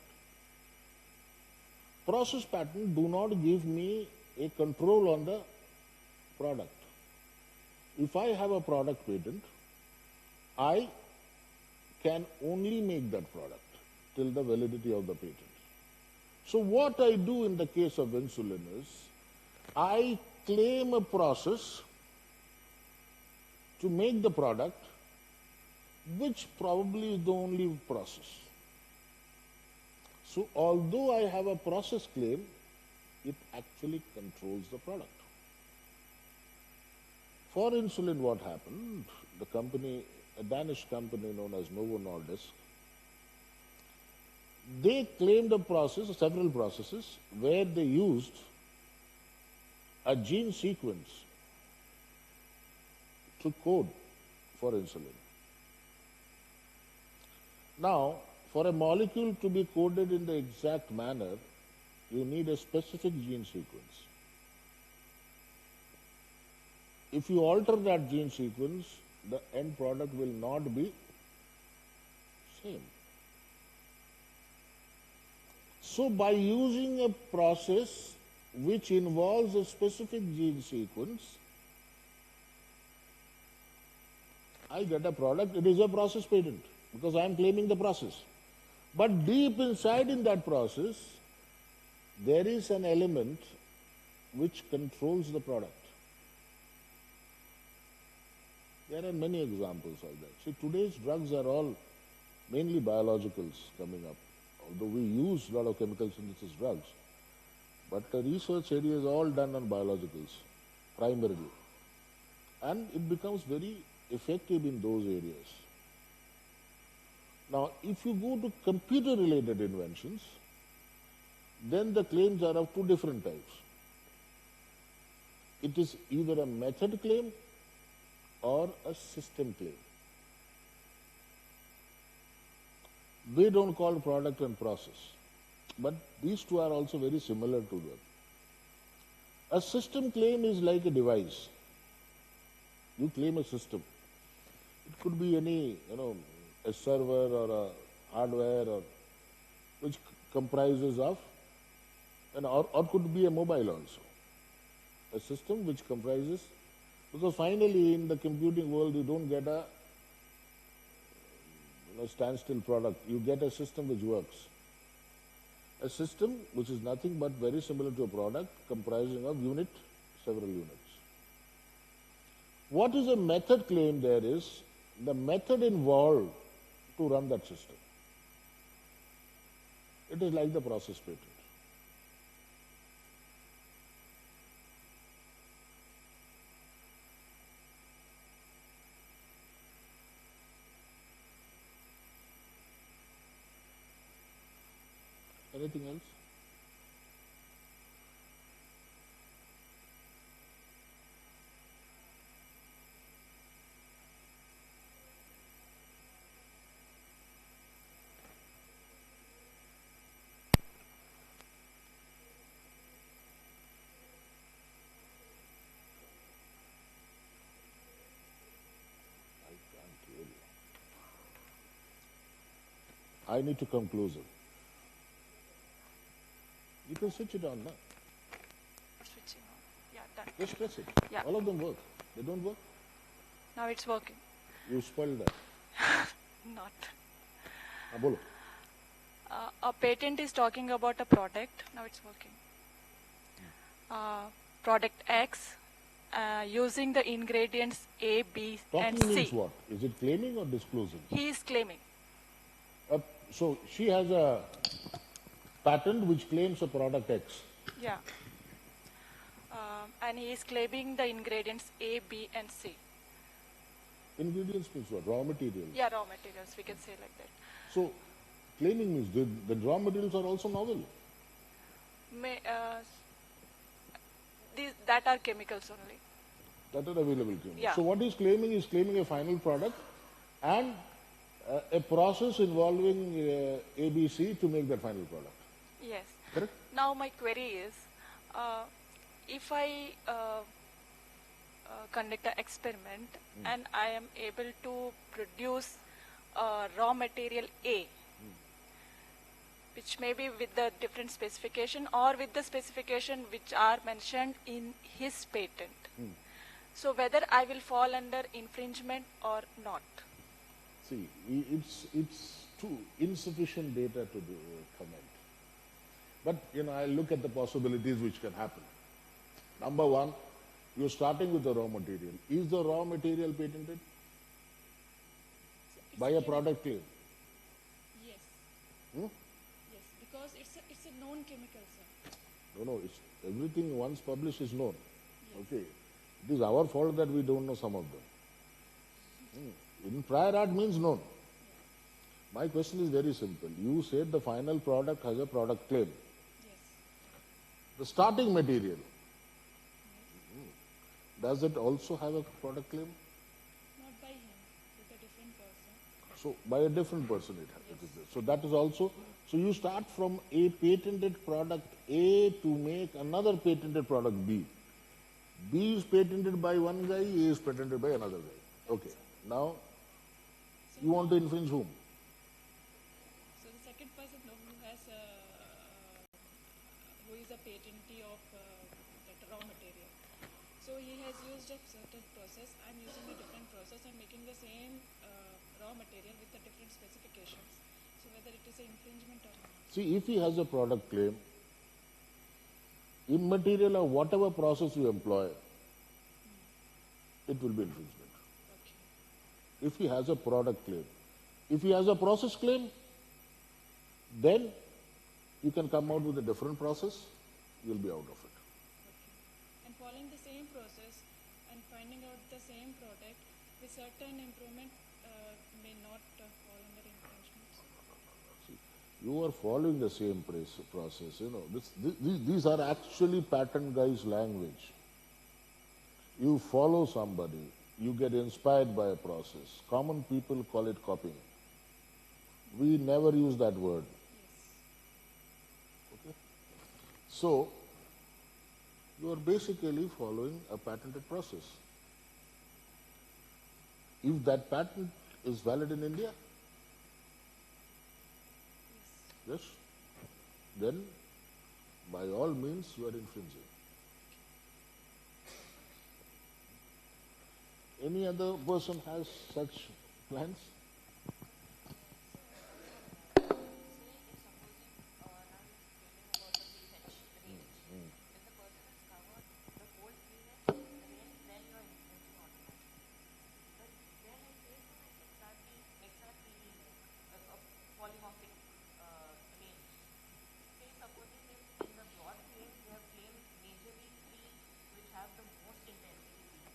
Process patent do not give me a control on the product. If I have a product patent, I can only make that product till the validity of the patent. So what I do in the case of insulin is, I claim a process to make the product, which probably is the only process. So although I have a process claim, it actually controls the product. For insulin, what happened? The company, a Danish company known as Novo Nordisk, they claimed a process, several processes, where they used a gene sequence to code for insulin. Now, for a molecule to be coded in the exact manner, you need a specific gene sequence. If you alter that gene sequence, the end product will not be same. So by using a process which involves a specific gene sequence, I get a product. It is a process patent because I am claiming the process. But deep inside in that process, there is an element which controls the product. There are many examples of that. See, today's drugs are all mainly biologicals coming up, although we use a lot of chemical synthesis drugs. But the research area is all done on biologicals, primarily. And it becomes very effective in those areas. Now, if you go to computer-related inventions, then the claims are of two different types. It is either a method claim or a system claim. They don't call product and process, but these two are also very similar to them. A system claim is like a device. You claim a system. It could be any, a server or a hardware or which comprises of, or could be a mobile also. A system which comprises, because finally in the computing world you don't get a standstill product. You get a system which works. A system which is nothing but very similar to a product comprising of several units. What is a method claim? There is the method involved to run that system. It is like the process patent. Anything else? I can't hear you. I need to come closer. You can switch it on now. Switching on. Yeah, done. Just press it. Yeah. All of them work. They don't work? Now it's working. You spoiled that. Not. Bolo. A patent is talking about a product. Now it's working. Product X using the ingredients A, B, and Talking C. means what? Is it claiming or disclosing? He is claiming. So she has a patent which claims a product X. Yeah. And he is claiming the ingredients A, B, and C. Ingredients means what? Raw materials. Yeah, raw materials. We can say like that. So claiming means the raw materials are also novel. These that are chemicals only. That are available to you. Yeah. So what he's claiming is claiming a final product and a process involving ABC to make that final product. Yes. Correct? Now my query is, if I conduct an experiment and I am able to produce raw material A, which may be with the different specification or with the specification which are mentioned in his patent. So whether I will fall under infringement or not. See, it's too insufficient data to comment. But, I look at the possibilities which can happen. Number one, you're starting with the raw material. Is the raw material patented? By a product claim? Yes. Hmm? Yes, because it's a known chemical, sir. No, everything once published is known. Yes. Okay. It is our fault that we don't know some of them. In prior art means known. My question is very simple. You said the final product has a product claim. Yes. The starting material, does it also have a product claim? Not by him, with a different person. So by a different person it is there. So that is also, so you start from a patented product A to make another patented product B. B is patented by one guy, A is patented by another guy. Okay. Now, you want to infringe whom? So the second person who is a patentee of that raw material. So he has used a certain process, I'm using a different process and making the same raw material with the different specifications. So whether it is an infringement or not. See, if he has a product claim, immaterial or whatever process you employ, it will be infringement. Okay. If he has a product claim. If he has a process claim, then you can come out with a different process, you'll be out of it. Okay. And following the same process and finding out the same product with certain improvement may not fall under infringement. See, You are following the same process. These are actually patent guy's language. You follow somebody, you get inspired by a process. Common people call it copying. We never use that word. Okay? So, you are basically following a patented process. If that patent is valid in India, yes, then by all means you are infringing. Any other person has such plans?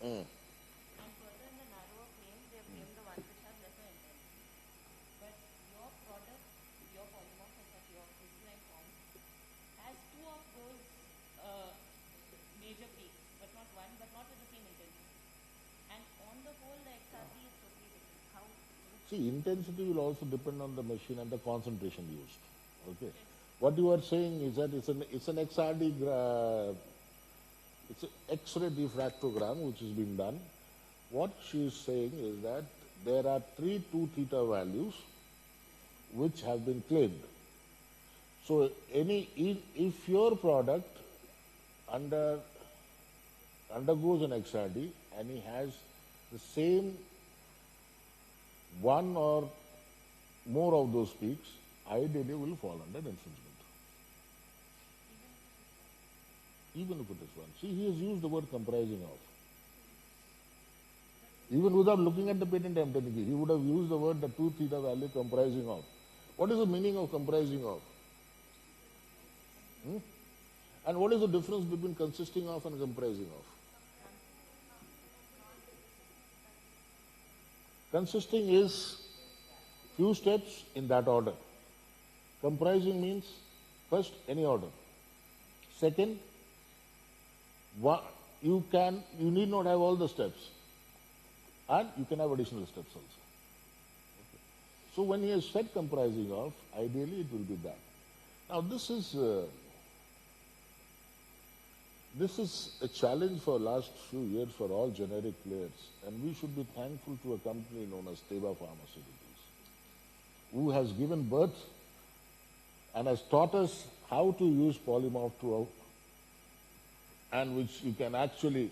Mm. And further in the narrower claims, they have claimed the ones which have lesser intensity. But your product, your polymorph as such, your crystalline form, has two of those major peaks, but not one, but not with the same intensity. And on the whole, the XRP is totally different. How? See, intensity will also depend on the machine and the concentration used. Okay. What you are saying is that it's an XRD, it's an X-ray diffractogram which has been done. What she is saying is that there are 3 2 theta values which have been claimed. So if your product undergoes an XRD and he has the same one or more of those peaks, ideally will fall under infringement. Even if it is one. See, he has used the word comprising of. Even without looking at the patent, I'm telling you, he would have used the word the 2 theta value comprising of. What is the meaning of comprising of? And what is the difference between consisting of and comprising of? Consisting is few steps in that order. Comprising means first any order. Second, you need not have all the steps, and you can have additional steps also. Okay. So when he has said comprising of, ideally it will be that. Now this is a challenge for last few years for all generic players, and we should be thankful to a company known as Teva Pharmaceuticals, who has given birth and has taught us how to use polymorph throughout, and which you can actually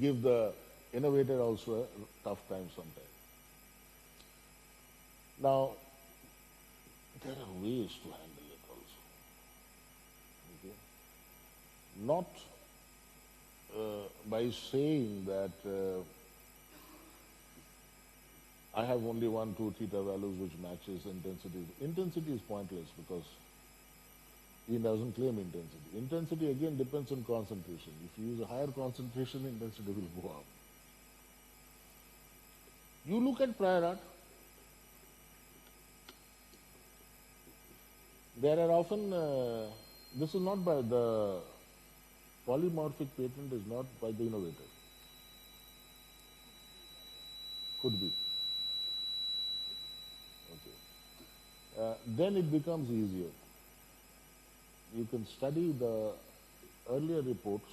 give the innovator also a tough time sometimes. Now, there are ways to handle it also. Okay? Not by saying that I have only 1 2 theta values which matches intensity. Intensity is pointless because he doesn't claim intensity. Intensity again depends on concentration. If you use a higher concentration, intensity will go up. You look at prior art. There are often, this is not by the polymorphic patent is not by the innovator. Could be. Okay. Then it becomes easier. You can study the earlier reports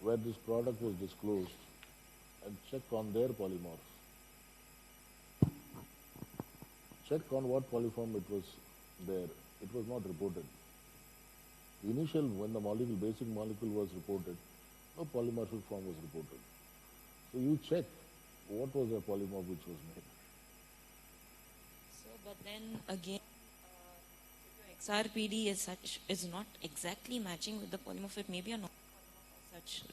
where this product was disclosed and check on their polymorphs. Check on what polyform it was there. It was not reported. The initial, when the molecule, basic molecule was reported, no polymorphic form was reported. So you check what was the polymorph which was made. So, but then again, XRPD as such is not exactly matching with the polymorph. It may be a novel polymorph as such,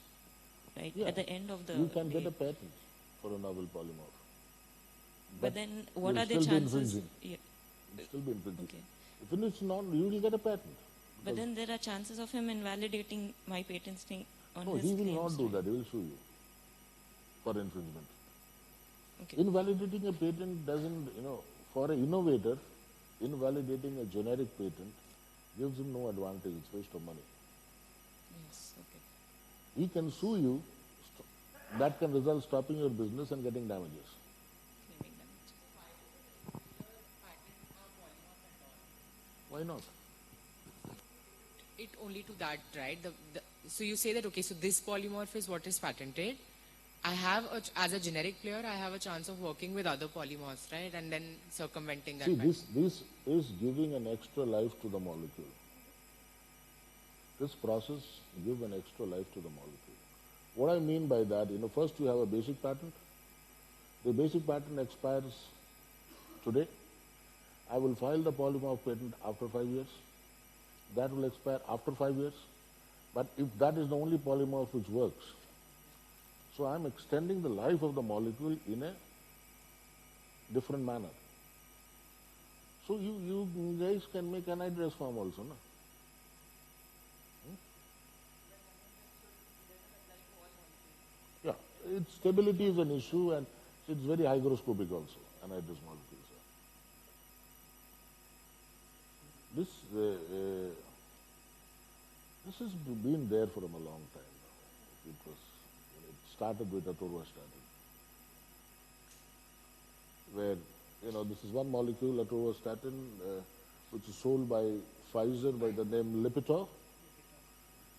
right? Yeah. At the end of the You can get day. a patent for a novel polymorph. But then what you'll are the still be chances? infringing. Yeah. You'll still be infringing. Okay. If it's not, you will get a patent. But then there are chances of him invalidating my patents thing on No, his he will claims, not do right? that. He will sue you for infringement. Okay. Invalidating a patent doesn't, for an innovator, invalidating a generic patent gives him no advantage. It's waste of money. Yes, okay. He can sue you. That can result stopping your business and getting damages. Claiming damage. Why not? It only to that, right? So you say that, okay, so this polymorph is what is patented. I have, as a generic player, I have a chance of working with other polymorphs, right? And then circumventing that. See, this is giving an extra life to the molecule. This process gives an extra life to the molecule. What I mean by that, first you have a basic patent. The basic patent expires today. I will file the polymorph patent after 5 years. That will expire after 5 years. But if that is the only polymorph which works, so I am extending the life of the molecule in a different manner. So you guys can make an address form also, no? Yeah, its stability is an issue and it's very hygroscopic also, anhydrous molecules. This has been there for a long time now. It started with atorvastatin, where, this is one molecule, atorvastatin, which is sold by Pfizer by the name Lipitor.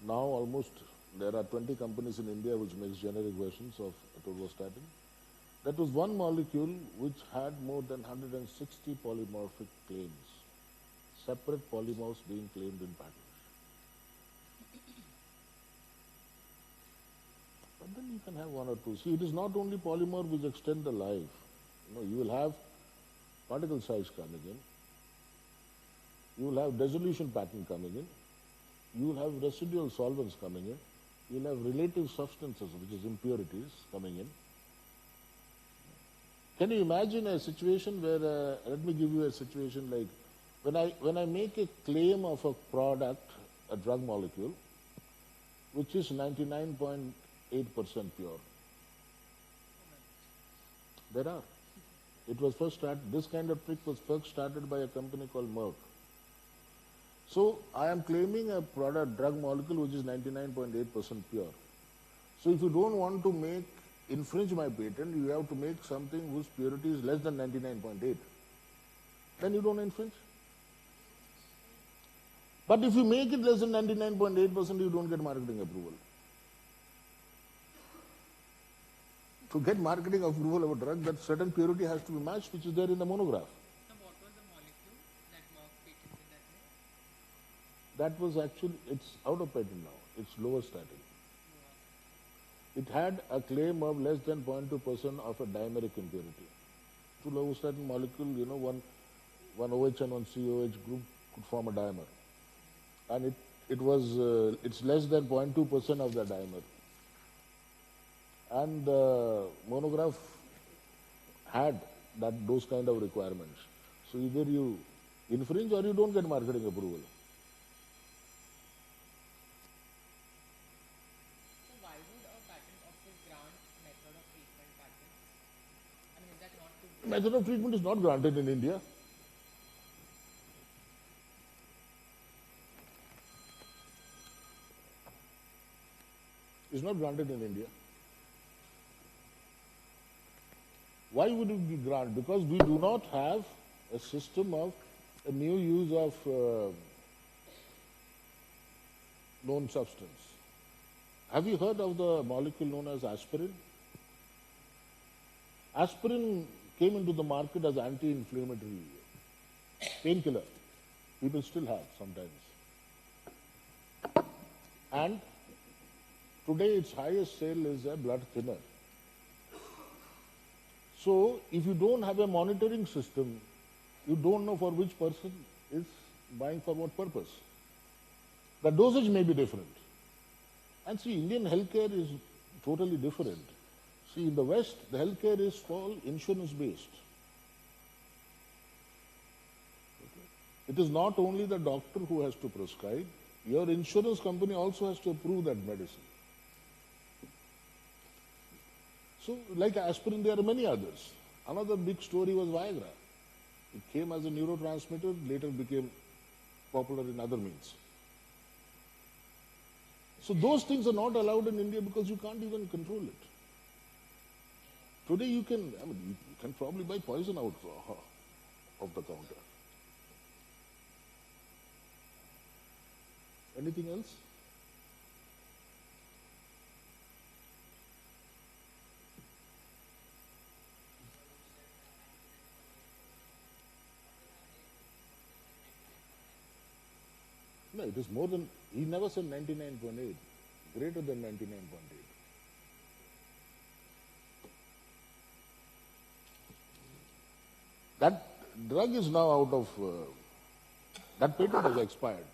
Now almost there are 20 companies in India which makes generic versions of atorvastatin. That was one molecule which had more than 160 polymorphic claims, separate polymorphs being claimed in patents. But then you can have one or two. See, it is not only polymorph which extend the life. You will have particle size coming in. You will have dissolution pattern coming in. You will have residual solvents coming in. You will have relative substances, which is impurities, coming in. Can you imagine a situation where, let me give you a situation like, when I make a claim of a product, a drug molecule, which is 99.8% pure. There are. It was first started, this kind of trick was first started by a company called Merck. So I am claiming a product, drug molecule, which is 99.8% pure. So if you don't want to infringe my patent, you have to make something whose purity is less than 99.8. Then you don't infringe. But if you make it less than 99.8%, you don't get marketing approval. To get marketing approval of a drug, that certain purity has to be matched, which is there in the monograph. So what was the molecule that Merck patented that way? That was actually, it's out of patent now. It's lovastatin. It had a claim of less than 0.2% of a dimeric impurity. To lovastatin molecule, one OH and one COH group could form a dimer. And it's less than 0.2% of the dimer. And the monograph had those kind of requirements. So either you infringe or you don't get marketing approval. So why would a patent office grant method of treatment patents? I mean, is that not to... Method of treatment is not granted in India. It's not granted in India. Why would it be granted? Because we do not have a system of a new use of known substance. Have you heard of the molecule known as aspirin? Aspirin came into the market as anti-inflammatory painkiller. People still have sometimes. And today its highest sale is a blood thinner. So if you don't have a monitoring system, you don't know for which person is buying for what purpose. The dosage may be different. And see, Indian healthcare is totally different. See, in the West, the healthcare is all insurance-based. Okay. It is not only the doctor who has to prescribe, your insurance company also has to approve that medicine. So, like aspirin, there are many others. Another big story was Viagra. It came as a neurotransmitter, later became popular in other means. So those things are not allowed in India because you can't even control it. Today you can probably buy poison out of the counter. Anything else? No, it is more than, he never said 99.8, greater than 99.8. That drug is now out of, that patent has expired.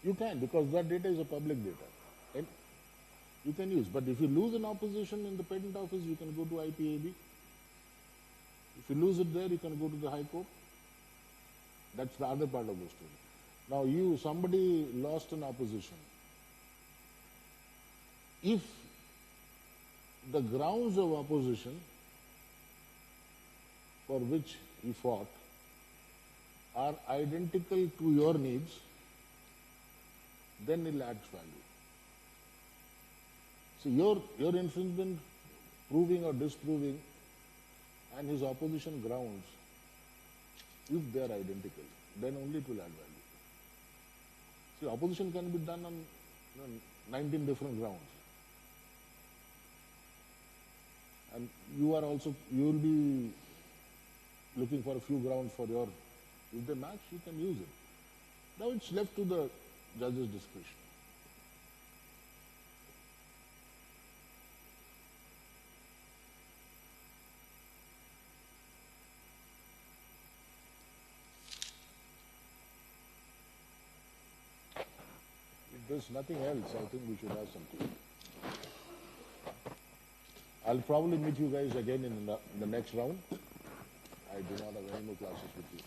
You can, because that data is a public data. And you can use. But if you lose an opposition in the patent office, you can go to IPAB. If you lose it there, you can go to the High Court. That's the other part of the story. Now somebody lost an opposition. If the grounds of opposition for which he fought are identical to your needs, then it adds value. So your infringement, proving or disproving, and his opposition grounds, if they are identical, then only it will add value. See, opposition can be done on 19 different grounds. And you will be looking for a few grounds for your, if they match, you can use it. Now it's left to the judge's discretion. If there's nothing else, I think we should have some tea. I'll probably meet you guys again in the next round. I do not have any more classes with you.